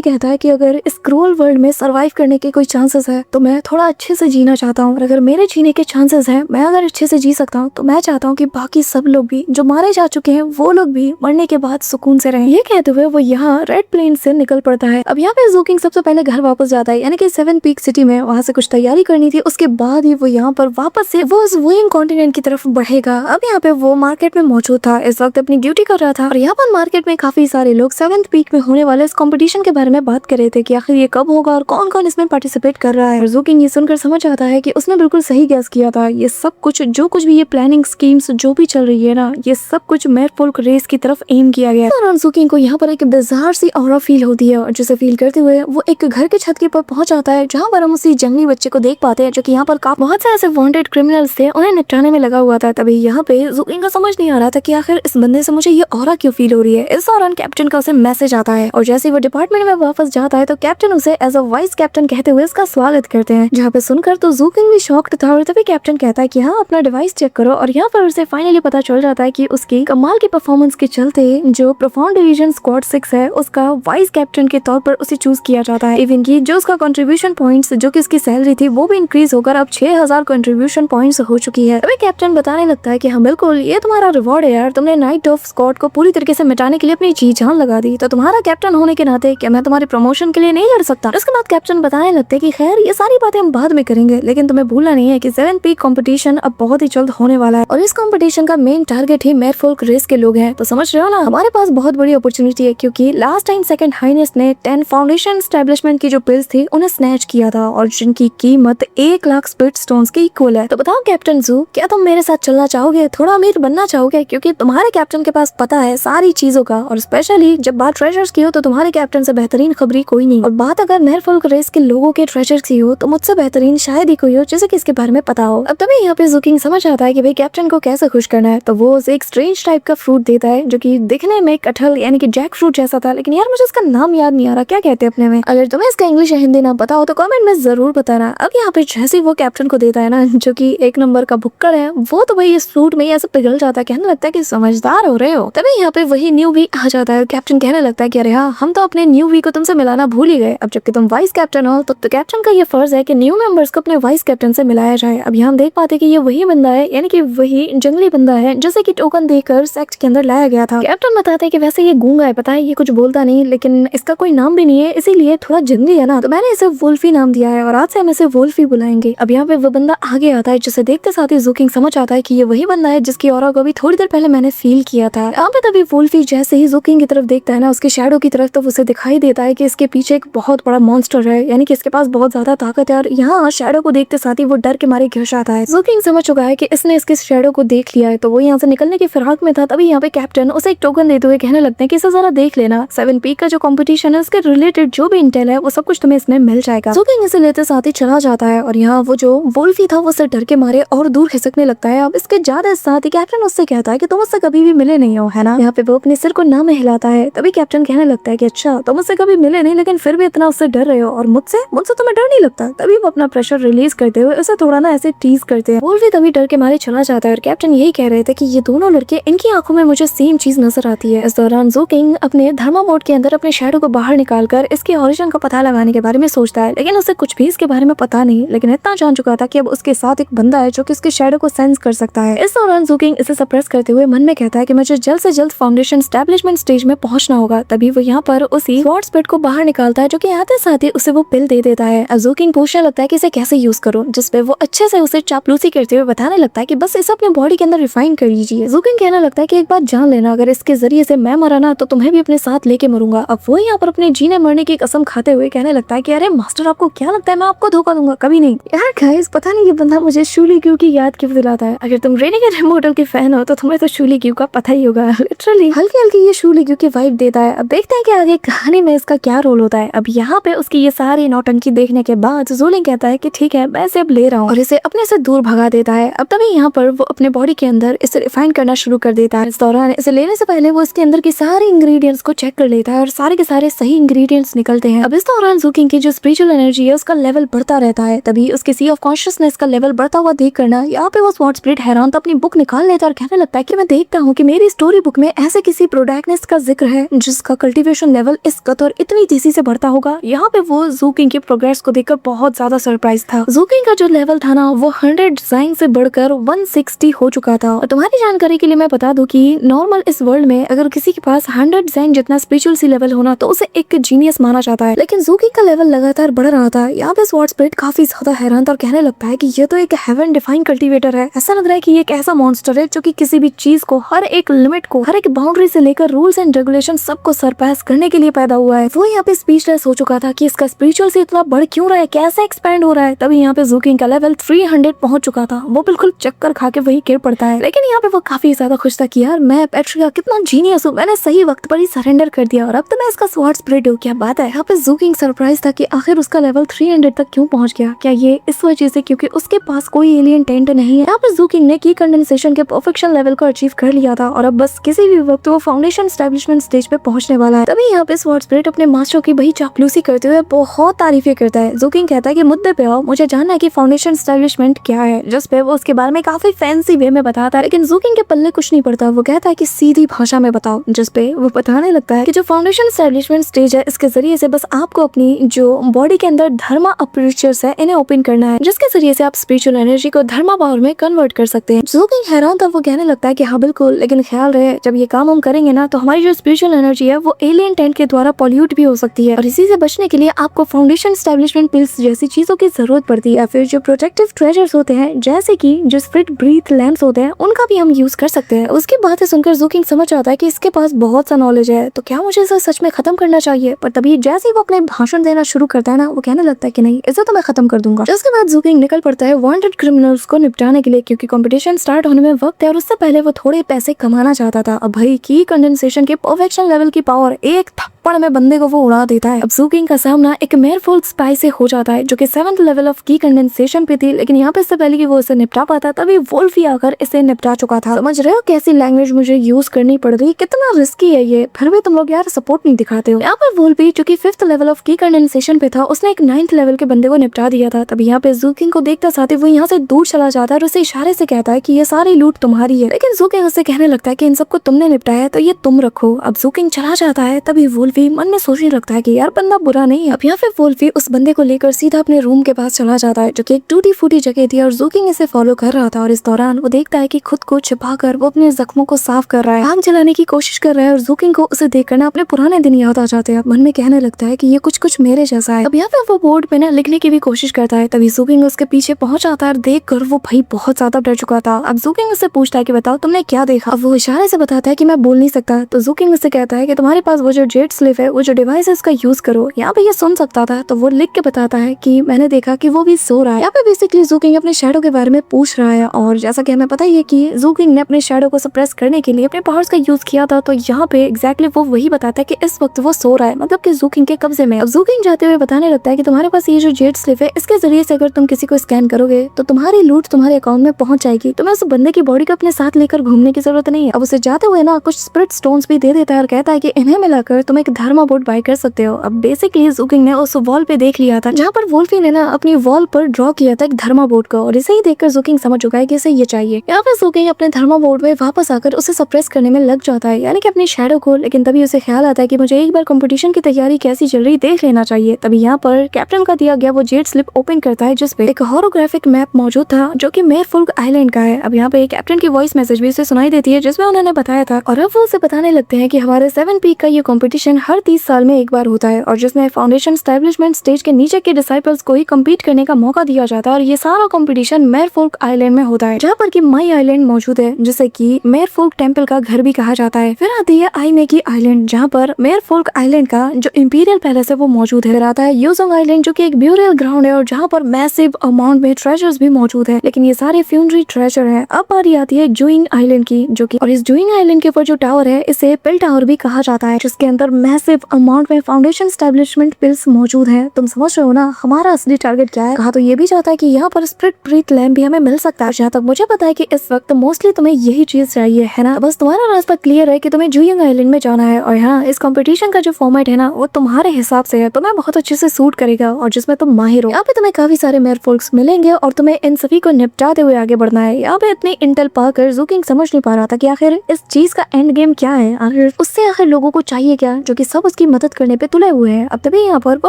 कहता है कि अगर इस क्रूअल वर्ल्ड में सरवाइव करने के कोई चांसेस है तो मैं थोड़ा अच्छे से जीना चाहता हूँ, और अगर मेरे जीने के चांसेस है, मैं अगर अच्छे से जी सकता हूँ, तो मैं चाहता हूँ कि बाकी सब लोग भी जो मारे जा चुके हैं वो लोग भी मरने के बाद सुकून से रहें। ये कहते हुए वो यहाँ रेड प्लेन से निकल पड़ता है। अब यहाँ पे ज़ूकिंग सबसे पहले घर वापस जाता है, यानी कि 7 पीक सिटी में, वहाँ से कुछ तैयारी करनी थी। उसके बाद ही वो यहाँ पर वापस से वो वुइंग कॉन्टिनेंट की तरफ बढ़ेगा। अब यहाँ पे वो मार्केट में मौजूद था, इस वक्त अपनी ड्यूटी कर रहा था, और यहाँ पर मार्केट में काफी सारे लोग 7th पीक में होने वाले इस कंपटीशन के बारे में बात कर रहे थे कि आखिर ये कब होगा और कौन कौन इसमें पार्टिसिपेट कर रहा है। और ज़ूकिंग ये सुनकर समझ आता है कि उसने बिल्कुल सही गैस किया था। ये सब कुछ जो कुछ भी ये प्लानिंग स्कीम्स जो भी चल रही है ना, ये सब कुछ मेरफोल्क रेस की तरफ एम किया गया है। और ज़ूकिंग को यहाँ पर एक बिज़ार सी ऑरा फील होती है, और जिसे फील करते हुए वो एक घर के छत के ऊपर पहुंच जाता है, जहाँ पर हम उसी जंगली बच्चे को देख पाते हैं जो कि यहाँ पर बहुत से ऐसे वांटेड क्रिमिनल्स थे, उन्हें निपटाने में लगा हुआ था। तभी यहाँ पे ज़ूकिंग को समझ नहीं आ रहा था कि आखिर इस बंदे से मुझे ये ऑरा क्यों फील हो रही है। इस दौरान कैप्टन का उसे मैसेज आता है, और जैसे वो डिपार्टमेंट में वापस जाता है तो कैप्टन उसे एज अ वाइस कैप्टन कहते हुए इसका स्वागत करते हैं। जहाँ पे सुनकर तो ज़ूकिंग भी शॉक्ड था, और तभी कैप्टन कहता है कि हाँ, अपना डिवाइस चेक करो। और यहाँ पर उसे फाइनली पता चल जाता है कि उसकी कमाल की परफॉर्मेंस के चलते जो प्रोफाउंड डिवीजन स्क्वाड 6 है, उसका वाइस कैप्टन के तौर पर उसे चूज किया जाता है। इवन की जो उसका कंट्रीब्यूशन पॉइंट्स, जो कि उसकी सैलरी थी, वो भी इंक्रीज होकर अब 6000 कंट्रीब्यूशन पॉइंट्स हो चुकी है। अभी कैप्टन बताने लगता है कि हाँ बिल्कुल, ये तुम्हारा रिवॉर्ड है यार, तुमने नाइट ऑफ स्क्वाड को पूरी तरीके से मिटाने के लिए अपनी जी जान लगा दी, तो तुम्हारा कैप्टन होने के नाते क्या मैं तुम्हारे प्रमोशन के लिए नहीं लड़ सकता। उसके बाद कैप्टन बताने लगते हैं कि खैर ये सारी बातें हम बाद में करेंगे, लेकिन तुम्हें भूलना नहीं है कि 7th पीक कंपटीशन अब बहुत ही जल्द होने वाला है, और इस कंपटीशन का मेन टारगेट ही मेरफोल्क रेस के लोग हैं। तो समझ रहे हो ना, हमारे पास बहुत बड़ी अपॉर्चुनिटी है, क्योंकि लास्ट टाइम सेकंड हाईनेस ने 10 फाउंडेशन एस्टेब्लिशमेंट की जो पिल्स थी उन्हें स्नैच किया था, और जिनकी कीमत 1 लाख स्पिरिट स्टोन्स के इक्वल है। तो बताओ कैप्टन ज़ू, क्या तुम मेरे साथ चलना चाहोगे, थोड़ा अमीर बनना चाहोगे? क्योंकि तुम्हारे कैप्टन के पास पता है सारी चीजों का, और स्पेशली जब बात ट्रेजर्स की हो तो तुम्हारे कैप्टन से बेहतरीन खबरी कोई नहीं, और बात अगर मेरफोल्क रेस के लोगों के ट्रेजर्स की हो तो मुझसे बेहतरीन शायद ही कोई हो जिसे किसके बारे में पता हो। अब तभी यहाँ पे ज़ूकिंग समझ आता है कि भाई कैप्टन को कैसे खुश करना है, तो वो उसे एक स्ट्रेंज टाइप का फ्रूट देता है, जो कि दिखने में कटहल यानी कि जैक फ्रूट जैसा था, लेकिन यार मुझे इसका नाम याद नहीं आ रहा, क्या कहते हैं अपने में। अगर तुम्हें इसका इंग्लिश या हिंदी ना पता हो तो कमेंट में जरूर बताना। अब यहाँ पे जैसे वो कैप्टन को देता है ना, जो कि 1 नंबर का भुक्कड़ है, वो तो भाई इस फ्रूट में ऐसे पिघल जाता है, कहने लगता है कि समझदार हो रहे हो। तभी यहाँ पे वही न्यू वी आ जाता है, कैप्टन कहने लगता है कि अरे हाँ, हम तो अपने न्यू वी को तुमसे मिलाना भूल ही गए। अब जबकि तुम वाइस कैप्टन हो तो कैप्टन का ये फर्ज है कि न्यू मेंबर्स को अपने वाइस कैप्टन से मिलाया जाए। अब यहाँ हम देख पाते कि ये वही बंदा है, यानी कि वही जंगली बंदा है जैसे कि टोकन देकर सेक्ट के अंदर लाया गया था। कैप्टन बताते हैं कि वैसे ये गूंगा है, पता है ये कुछ बोलता नहीं, लेकिन इसका कोई नाम भी नहीं है, इसीलिए थोड़ा जंगली है ना, तो मैंने इसे वुल्फी नाम दिया है, और आज से हम इसे वुल्फी बुलाएंगे। अब यहाँ पे वो बंदा आगे आता है, जिसे देखते साथ ही ज़ूकिंग समझ आता है कि ये वही बंदा है जिसकी ऑरा को भी थोड़ी देर पहले मैंने फील किया था। यहाँ पे तभी वुल्फी जैसे ही ज़ूकिंग की तरफ देखता है ना, उसके शैडो की तरफ, तो उसे दिखाई देता है कि इसके पीछे एक बहुत बड़ा मॉन्स्टर है, यानी कि इसके पास बहुत ज्यादा ताकत है, और यहाँ शैडो को देखते साथ ही वो डर के मारे घिस आता है। ज़ूकिंग समझ चुका है कि इसने इसके शैडो को देख लिया है, तो वो यहाँ से निकलने की फिराक में था। तभी यहाँ पे कैप्टन उसे एक टोकन देते हुए कहने लगते हैं कि इसे जरा देख लेना, 7 पीक का जो कंपटीशन है उसके रिलेटेड जो भी इंटेल है वो सब कुछ तुम्हें इसमें मिल जाएगा। ज़ूकिंग इसे लेते साथ ही चला जाता है, और यहाँ वो जो वुल्फी था वो उससे डर के मारे और दूर खिसकने लगता है। अब इसके ज्यादा साथ ही कैप्टन उससे कहता है कि तुम मुझसे कभी भी मिले नहीं हो, है ना। यहाँ पे वो अपने सिर को ना में हिलाता है। तभी कैप्टन कहने लगता है कि अच्छा, तुम मुझसे कभी मिले नहीं, लेकिन फिर भी इतना उससे डर रहे हो, और मुझसे तुम्हें डर नहीं लगता। तभी वो अपना प्रेशर रिलीज करते हुए उसे थोड़ा ना ऐसे टीज करते हैं। वुल्फी तभी डर के मारे चला जाता है, और कैप्टन यही कह रहे थे कि ये दोनों लड़के, इनकी आंखों में मुझे सेम चीज नजर आती है। इस दौरान ज़ूकिंग अपने धर्मा मोड के अंदर अपने शैडो को बाहर निकालकर इसके ओरिजिन का पता लगाने के बारे में सोचता है, लेकिन उसे कुछ भी इसके बारे में पता नहीं, लेकिन इतना जान चुका था कि अब उसके साथ एक बंदा है जो कि इसके शैडो को सेंस कर सकता है। इस दौरान ज़ूकिंग इसे सप्रेस करते हुए मन में कहता है कि मुझे जल्द से जल्द फाउंडेशन एस्टेब्लिशमेंट स्टेज में पहुंचना होगा। तभी वो यहाँ पर उसी स्वॉर्ड स्पिरिट को बाहर निकालता है, जो कि आते साथ ही उसे वो पिल दे देता है। ज़ूकिंग पूछने लगता है कि इसे कैसे यूज करूं, जिसपे वो अच्छे से उसे चापलूसी करते हुए बताने लगता है कि बस इसे अपने बॉडी के अंदर रिफाइन कर लीजिए। ज़ूकिंग कहने लगता है कि एक बात जान लेना, अगर इसके जरिए से मैं मरा ना तो तुम्हें भी अपने साथ लेके मरूंगा। अब वो यहाँ पर अपने जीने मरने की कसम खाते हुए कहने लगता है कि अरे मास्टर, आपको क्या लगता है मैं आपको धोखा दूंगा? कभी नहीं। यार गाइस, पता नहीं ये बंदा मुझे शूली क्यू की याद क्यों दिलाता है। अगर तुम रेनेगेड इमॉर्टल के फैन हो तो तुम्हें तो शूली क्यू का पता ही होगा। लिटरली हल्की हल्की ये शूली क्यू की वाइब देता है। अब देखते हैं कि आगे कहानी में इसका क्या रोल होता है। अब यहाँ पे उसकी ये सारी नौटंकी देखने के बाद ज़ूलिंग कहता है कि ठीक है, मैं इसे अब ले रहा हूँ, और इसे अपने से दूर भगा देता है। अब तभी यहाँ पर वो अपने बॉडी के अंदर इसे रिफाइन करना शुरू कर देता है। इस दौरान इसे लेने से पहले वो इसके अंदर की सारी इंग्रेडिएंट्स को चेक कर लेता है, और सारे के सारे सही इंग्रेडिएंट्स निकलते हैं। अब इस दौरान ज़ूकिंग की जो स्पिरिचुअल एनर्जी है उसका लेवल बढ़ता रहता है। तभी उसके सी ऑफ कॉन्शियसनेस का लेवल बढ़ता हुआ देख करना यहाँ पे वो स्वॉर्ड स्पिरिट हैरान तो अपनी बुक निकाल लेता है और कहने लगता है कि मैं देखता हूँ कि मेरी स्टोरी बुक में ऐसे किसी प्रोटैगनिस्ट का जिक्र है जिसका कल्टीवेशन लेवल इस कदर इतनी तेजी से बढ़ता होगा। यहाँ पे वो ज़ू किंग की प्रोग्रेस को देखकर बहुत ज्यादा सरप्राइज था। ज़ू किंग का जो लेवल था ना वो 100 डिजाइन से बढ़कर 160 हो चुका था। और तुम्हारी जानकारी के लिए मैं बता दूं कि नॉर्मल इस वर्ल्ड में अगर किसी के पास 100 डिजाइन जितना स्पिरिचुअल सी लेवल होना तो उसे एक जीनियस माना जाता है, लेकिन ज़ू किंग का लेवल लगातार बढ़ रहा था। यहाँ पे स्वॉर्ड स्पिरिट काफी ज्यादा हैरान था और कहने लगता है कि ये तो एक हेवन डिफाइंड कल्टीवेटर है। ऐसा लग रहा है कि ये एक ऐसा मॉन्स्टर है जो कि किसी भी चीज को, हर एक लिमिट को, हर एक बाउंड्री से लेकर रूल्स एंड रेगुलेशन सबको सरपास करने के लिए पैदा हुआ है। वो यहाँ पे स्पीचलेस हो चुका था कि इसका स्पिरिचुअल से इतना बढ़ क्यों रहा है, कैसे एक्सपेंड हो रहा है। तभी यहाँ पे ज़ू किंग का लेवल 300 पहुंच चुका था। वो बिल्कुल चक्कर खा के वही गिर पड़ता है, लेकिन यहाँ पे वो काफी ज्यादा खुश था कि यार मैं पैट्रिका कितना जीनियस हूँ, मैंने सही वक्त पर ही सरेंडर कर दिया और अब तो मैं इसका स्वॉर्ड स्पिरिट हूँ। क्या बात है। यहाँ पे ज़ू किंग सरप्राइज था कि आखिर उसका लेवल 300 तक क्यों पहुंच गया। क्या ये इस वजह से क्योंकि उसके पास कोई एलियन टेंट नहीं है। यहाँ पे ज़ू किंग ने की कंडेंसेशन के परफेक्शन लेवल को अचीव कर लिया था और अब बस किसी भी वक्त वो फाउंडेशन एस्टैब्लिशमेंट स्टेज पे पहुंचने वाला है। तभी यहाँ पे स्वॉर्ड स्पिरिट अपने मास्टर की वही चापलूसी करते हुए बहुत तारीफें करता है। ज़ू किंग कहता है कि मुद्दे पे आओ, मुझे जानना है कि फाउंडेशन एस्टैब्लिशमेंट क्या है, जिस पे वो उसके बारे में काफी फैंसी वे में बताता है। लेकिन ज़ू किंग के पल्ले कुछ नहीं पड़ता। वो कहता है कि सीधी भाषा में बताओ, जिस पे वो बताने लगता है कि जो फाउंडेशन एस्टैब्लिशमेंट स्टेज है इसके जरिए से बस आपको अपनी जो बॉडी के अंदर धर्मा अपर्चर्स है इन्हें ओपन करना है, जिसके जरिए से आप स्पिरिचुअल एनर्जी को धर्मा पावर में कन्वर्ट कर सकते हैं। ज़ू किंग हैरान था। वो कहने लगता है कि हाँ बिल्कुल, लेकिन ख्याल रहे जब ये काम हम करेंगे ना तो हमारी जो स्पिरिचुअल एनर्जी है वो एलियन टेंट के द्वारा पॉल्यूट भी हो सकती है और इसी से बचने के लिए आपको फाउंडेशन एस्टैब्लिशमेंट पिल्स जैसी चीजों की जरूरत पड़ती है। फिर जो प्रोटेक्टिव ट्रेजर्स होते हैं जैसे कि जो स्पिरिट ब्रीथ लैंप्स होते हैं उनका भी हम यूज कर सकते हैं। उसकी बातें सुनकर ज़ू किंग समझ आता है कि इसके पास बहुत सा नॉलेज है, तो क्या मुझे इसे सच में खत्म करना चाहिए। पर तभी जैसे ही वो अपने भाषण देना शुरू करता है ना वो कहने लगता है कि नहीं, इसे तो मैं खत्म कर दूंगा। जिसके बाद ज़ू किंग निकल पड़ता है वांटेड क्रिमिनल्स को निपटाने के लिए, क्योंकि कंपटीशन स्टार्ट होने में वक्त है और उससे पहले वो थोड़े पैसे कमाना चाहता था। अब भाई की कंडेंसेशन के परफेक्शन लेवल की पावर एक थप्पड़ में बंदे को वो उड़ा देता है। अब ज़ू किंग का सामना एक मेयरफुल स्पाई से हो जाता है जो कि 7th लेवल ऑफ की कंडेंसेशन पे थी, लेकिन यहाँ पे इससे पहले कि वो इसे निपटा पाता तभी वोल्फी आकर इसे निपटा चुका था। समझ रहे हो कैसी लैंग्वेज मुझे यूज करनी पड़ रही, कितना रिस्की है ये, फिर भी तुम लोग यार सपोर्ट नहीं दिखाते हो। यहाँ पर वोल्फी जो कि 5th लेवल ऑफ की कंडेंसेशन पे था उसने एक 9th लेवल के बंदे को निपटा दिया था। तभी यहाँ पे ज़ू किंग को देखता साथ ही वो यहाँ से दूर चला जाता है और उसे इशारे से कहता है कि ये सारी लूट तुम्हारी है, लेकिन ज़ू किंग उससे कहने लगता है कि इन सबको तुमने निपटाया तो ये तुम रखो। अब ज़ू किंग चला जाता है। तभी वोल्फी मन में सोचने लगता है कि यार बंदा बुरा नहीं है। अब यहाँ पे वोल्फी उस बंदे को लेकर सीधा अपने रूम के पास चला जाता है जो कि एक टूटी फूटी जगह थी और ज़ू किंग इसे फॉलो कर रहा था और इस दौरान वो देखता है कि खुद को छिपाकर वो अपने जख्मों को साफ कर रहा है, आग जलाने की कोशिश कर रहा है और ज़ू किंग को उसे देखकर ना अपने पुराने दिन याद आ जाते हैं। मन में कहने लगता है कि ये कुछ कुछ मेरे जैसा है। अब यहाँ पे वो बोर्ड पे ना लिखने की भी कोशिश करता है। तभी ज़ू किंग उसके पीछे पहुंच आता है और देख कर वो भाई बहुत ज्यादा डर चुका था। अब ज़ू किंग उससे पूछता है कि बताओ तुमने क्या देखा। अब वो इशारे से बताता है कि मैं बोल नहीं सकता। तो ज़ू किंग उससे कहता है कि तुम्हारे पास वो जो जेट स्लिप है, वो जो डिवाइस है उसका यूज करो। यहाँ पे ये सुन सकता था तो वो लिख के बताता है कि मैंने देखा कि वो भी सो रहा है। यहाँ पे बेसिकली ज़ू किंग अपने शैडो के बारे में पूछ रहा है और जैसा कि हमें पता ही है कि ज़ू किंग ने अपने शैडो को सप्रेस करने के लिए अपने पावर्स का यूज किया था, तो यहाँ पे एग्जैक्टली वो वही बताता है कि इस वक्त वो सो रहा है, मतलब कि ज़ू किंग के कब्जे में। अब ज़ू किंग जाते हुए बताने लगता है कि तुम्हारे पास ये जो जेट स्लिप है इसके जरिए से अगर तुम किसी को स्कैन करोगे तो तुम्हारी लूट तुम्हारे अकाउंट में पहुंच जाएगी। तुम्हें उस बंदे की बॉडी को अपने साथ लेकर घूमने की जरूरत नहीं है। अब उसे जाते हुए ना कुछ स्पिरिट स्टोन्स भी दे देता है और कहता है कि इन्हें मिलाकर तुम एक धर्मा बोर्ड बाय कर सकते हो। अब बेसिकली ज़ू किंग ने उस वॉल पे देख लिया था जहाँ पर वोल्फी ने ना अपनी वॉल पर ड्रॉ किया था एक धर्मा बोर्ड को, और इसे ही देखकर ज़ू किंग समझ चुका है कि इसे ये चाहिए। यहाँ पे ज़ू किंग अपने धर्मा बोर्ड में वापस आकर उसे सप्रेस करने में लग जाता है, यानी कि अपनी शैडो को। लेकिन तभी उसे ख्याल आता है कि मुझे एक बार कंपटीशन की तैयारी कैसी चल रही देख लेना चाहिए। तभी यहाँ पर कैप्टन का दिया गया वो जेट स्लिप ओपन करता है जिसपे एक होलोग्राफिक मैप मौजूद था जो कि मेयरफुल्क आइलैंड का है। अब यहाँ पे कैप्टन की वॉइस मैसेज भी उसे सुनाई देती है जिसमें उन्होंने बताया था, और अब वो उसे बताने लगते हैं कि हमारे 7 पीक का ये कंपटीशन हर 30 साल में एक बार होता है और जिसमें फाउंडेशन एस्टैब्लिशमेंट स्टेज के नीचे के डिसाइपल्स को ही कम्पीट करने का मौका दिया जाता है। और ये सारा कंपटीशन मेयरफुल्क आइलैंड में होता है जहाँ पर की माई आइलैंड मौजूद है जिसे की मेयरफुल्क टेम्पल का घर भी कहा जाता है। फिर आती है आई मेकी आइलैंड जहाँ पर मेयरफुल्क आइलैंड का जो इंपीरियल पैलेस है वो मौजूद है। फिर आता है यूजोंग आइलैंड जो कि एक ब्यूरियल ग्राउंड है और जहाँ पर मैसिव अमाउंट में ट्रेजर्स भी मौजूद है, लेकिन ये सारे फ्यूनरी ट्रेजर है। अब बारी आती है जुइंग आइलैंड की जो कि, और इस जुइंग आइलैंड के ऊपर जो टावर है इसे पिल टावर भी कहा जाता है जिसके अंदर मैसिव अमाउंट में फाउंडेशन एस्टैब्लिशमेंट पिल्स मौजूद है। तुम समझ रहे हो ना हमारा असली टारगेट क्या है। कहा तो ये भी चाहता है कि यहाँ पर स्प्रिट ब्रीथ लैम्प भी हमें मिल सकता है। जहाँ तक मुझे पता है कि इस वक्त मोस्टली तुम्हें यही चीज चाहिए है ना, बस तुम्हारा रास्ता क्लियर है कि तुम्हें जुइंग आइलैंड में जाना है। और हाँ, इस कंपटीशन का जो फॉर्मेट है ना वो तुम्हारे हिसाब से है, तुम्हें बहुत अच्छे से सूट करेगा और जिसमें तुम माहिर हो। यहाँ पे तुम्हें काफी सारे मेयरफुल्क्स मिलेंगे और तुम्हें इन सभी को निपटाते हुए आगे बढ़ना है। यहाँ पे इतनी इंटेल पाकर ज़ू किंग समझ नहीं पा रहा था कि आखिर आखिर इस चीज का एंड गेम क्या है, आखिर उससे आखिर लोगों को चाहिए क्या, जो कि सब उसकी मदद करने पे तुले हुए हैं। अब तभी यहाँ पर वो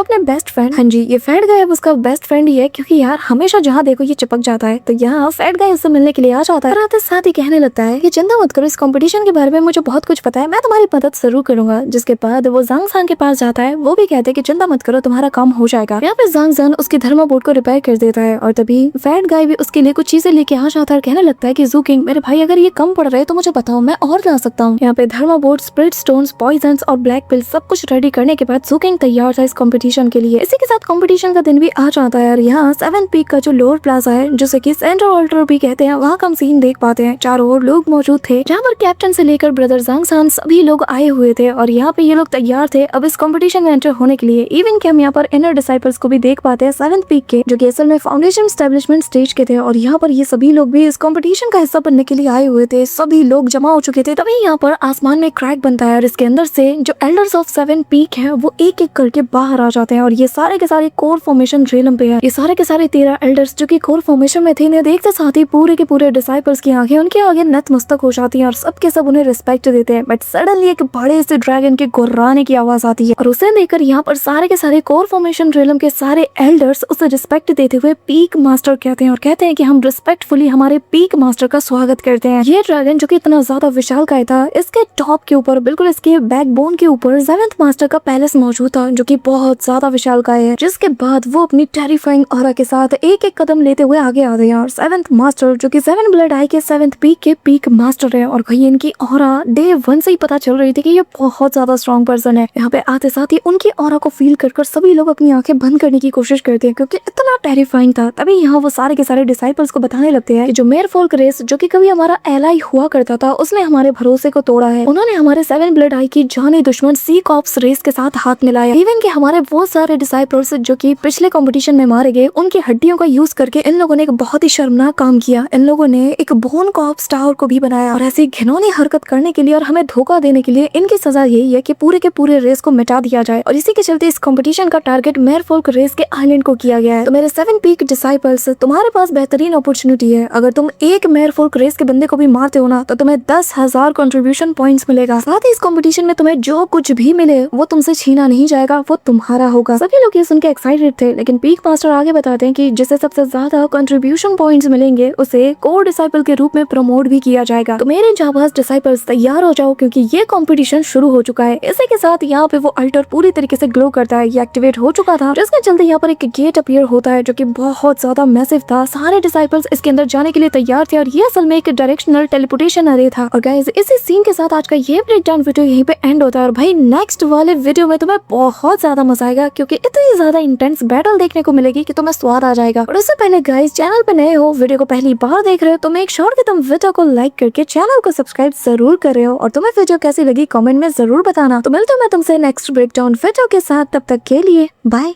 अपने बेस्ट फ्रेंड, हाँ जी ये फैट गाय अब उसका बेस्ट फ्रेंड ही है, क्योंकि यार हमेशा जहाँ देखो ये चिपक जाता है, तो यहाँ फैट गाय उससे मिलने के लिए आ जाता है और आते साथ ही कहने लगता है कि चिंता मत करो, इस कंपटीशन के बारे में मुझे बहुत कुछ पता है, मैं तुम्हारी मदद जरूर करूंगा। जिसके बाद वो जांग सान के पास जाता है, वो भी कहते हैं कि चिंता मत करो तुम्हारा काम हो जाएगा। यहाँ पे जांग सान उसकी थर्मो बोट को रिपेयर कर देता है और तभी फैट गाय भी उसके लिए कुछ चीजें लेके आ जाता है और कहने लगता है कि जू किंग मेरे भाई अगर ये कम पड़ रहे तो मुझे बताओ, मैं और ला सकता हूँ। यहाँ पे thermo boat, spirit stones, poison और ब्लैक पिल सब कुछ रेडी करने के बाद जू किंग तैयार था इस कंपटीशन के लिए। इसी के साथ कंपटीशन का दिन भी आ जाता है और यहाँ 7th पीक का जो लोअर प्लाजा है, जिसे कि सेंट्रल ऑल्टर भी कहते हैं, वहाँ का हम सीन देख पाते हैं। चारों ओर लोग मौजूद थे, जहाँ पर कैप्टन से लेकर ब्रदर जांग सान सभी लोग आए हुए थे और यहाँ पे ये लोग तैयार थे अब इस कंपटीशन में एंटर होने के लिए। इवन कि हम यहाँ पर इनर डिसाइपल्स को भी देख पाते हैं 7th पीक के, जो कि असल में फाउंडेशन एस्टेब्लिशमेंट स्टेज के थे और यहाँ पर ये सभी लोग भी इस कंपटीशन का हिस्सा बनने के लिए आए हुए थे। सभी लोग जमा हो चुके थे। तभी यहाँ पर आसमान में क्रैक बनता है और इसके अंदर से जो एल्डर्स ऑफ 7 पीक है वो एक एक करके बाहर आ जाते हैं और ये सारे के सारे कोर फॉर्मेशन रेलम पे है। ये सारे के सारे 13 एल्डर्स जो कि कोर फॉर्मेशन में थे, इन्हें देखते साथ ही पूरे के पूरे डिसाइपल्स की आंखें उनके आगे नतमस्तक हो जाती हैं और सबके सब उन्हें रिस्पेक्ट देते हैं। बट सडनली एक बड़े से ड्रैगन के गुर्राने की आवाज आती है और उसे देखकर यहाँ पर सारे के सारे कोर फॉर्मेशन रेलम के सारे एल्डर्स उसे रिस्पेक्ट देते हुए पीक मास्टर कहते हैं और कहते हैं कि हम रिस्पेक्टफुली हमारे पीक मास्टर का स्वागत करते हैं। ये ड्रैगन जो कि इतना ज्यादा विशालकाय था, इसके टॉप के ऊपर बिल्कुल इसके बैकबोन के ऊपर 7th मास्टर का पैलेस मौजूद था, जो कि बहुत ज्यादा विशालकाय है। जिसके बाद वो अपनी टेरिफाइंग ऑरा के साथ एक एक कदम लेते हुए आगे आ गए और 7th मास्टर जो कि 7 ब्लड आई के 7th पीक के पीक मास्टर है और भाई इनकी ऑरा डे 1 से ही पता चल रही थी कि ये बहुत ज्यादा स्ट्रॉन्ग पर्सन है। यहाँ पे आते साथ ही उनकी ऑरा को फील कर सभी लोग अपनी आंखें बंद करने की कोशिश करते हैं क्योंकि इतना टेरिफाइंग था। तभी यहाँ वो सारे के सारे डिसाइपल्स को बताने लगते हैं कि जो मेयरफोल्क रेस जो कि कभी हमारा एलाई हुआ करता था, उसने हमारे भरोसे को तोड़ा है। उन्होंने हमारे 7 ब्लड आई की जाने दुश्मन सी कॉप्स रेस के साथ हाथ मिलाया। इवन कि हमारे वो सारे डिसाइपल्स जो कि पिछले कंपटीशन में मारे गए, उनकी हड्डियों का यूज करके इन लोगों ने एक बहुत ही शर्मनाक काम किया। इन लोगों ने एक बोन कॉप्स टावर को भी बनाया और ऐसी घिनौनी हरकत करने के लिए और हमें धोखा देने के लिए इनकी सजा यही है कि पूरे के पूरे रेस को मिटा दिया जाए और इसी के चलते इस कंपटीशन का टारगेट मेयरफोल्क रेस के आइलैंड को किया गया है। तो मेरे 7 पीक डिसाइपल्स, तुम्हारे पास बेहतरीन अपॉर्चुनिटी है। अगर तुम एक मेयरफोल्क रेस के बंदे को भी मारते हो ना, तो तुम्हें 10,000 कंट्रीब्यूशन पॉइंट्स मिलेगा। साथ ही इस कंपटीशन में तुम्हें जो कुछ भी मिले वो तुमसे छीना नहीं जाएगा, वो तुम्हारा होगा। सभी लोग ये सुन के एक्साइटेड थे, लेकिन पीक मास्टर आगे बताते हैं कि जिसे सबसे ज्यादा कंट्रीब्यूशन पॉइंट्स मिलेंगे उसे कोर डिसाइपल के रूप में प्रमोट भी किया जाएगा। तो मेरे जाबाज डिसाइपल्स तैयार हो जाओ क्योंकि ये कंपटीशन शुरू हो चुका है। इसी के साथ यहाँ पे वो अल्टर पूरी तरीके से ग्लो करता है। ये एक्टिवेट हो चुका था, जिसके चलते यहाँ पर एक गेट अपीयर होता है जो कि बहुत ज्यादा मैसिव था। सारे डिसाइपल्स इसके अंदर जाने के लिए तैयार थे और ये असल में एक डायरेक्शनल टेलीपोर्टेशन अरे था। और गाइस इसी सीन के साथ आज का ये ब्रेकडाउन वीडियो यहीं पे एंड होता है और भाई नेक्स्ट वाले वीडियो में तुम्हें बहुत ज्यादा मजा आएगा क्योंकि इतनी ज्यादा इंटेंस बैटल देखने को मिलेगी कि तुम्हें स्वाद आ जाएगा। और उससे पहले गाइस, चैनल पे नए हो, वीडियो को पहली बार देख रहे हो, तो मेक श्योर कि तुम वीडियो को लाइक करके चैनल को सब्सक्राइब जरूर कर रहे हो और तुम्हें वीडियो कैसी लगी कमेंट में जरूर बताना। तो मिलता हूं मैं तुमसे नेक्स्ट ब्रेकडाउन वीडियो के साथ, तब तक के लिए बाय।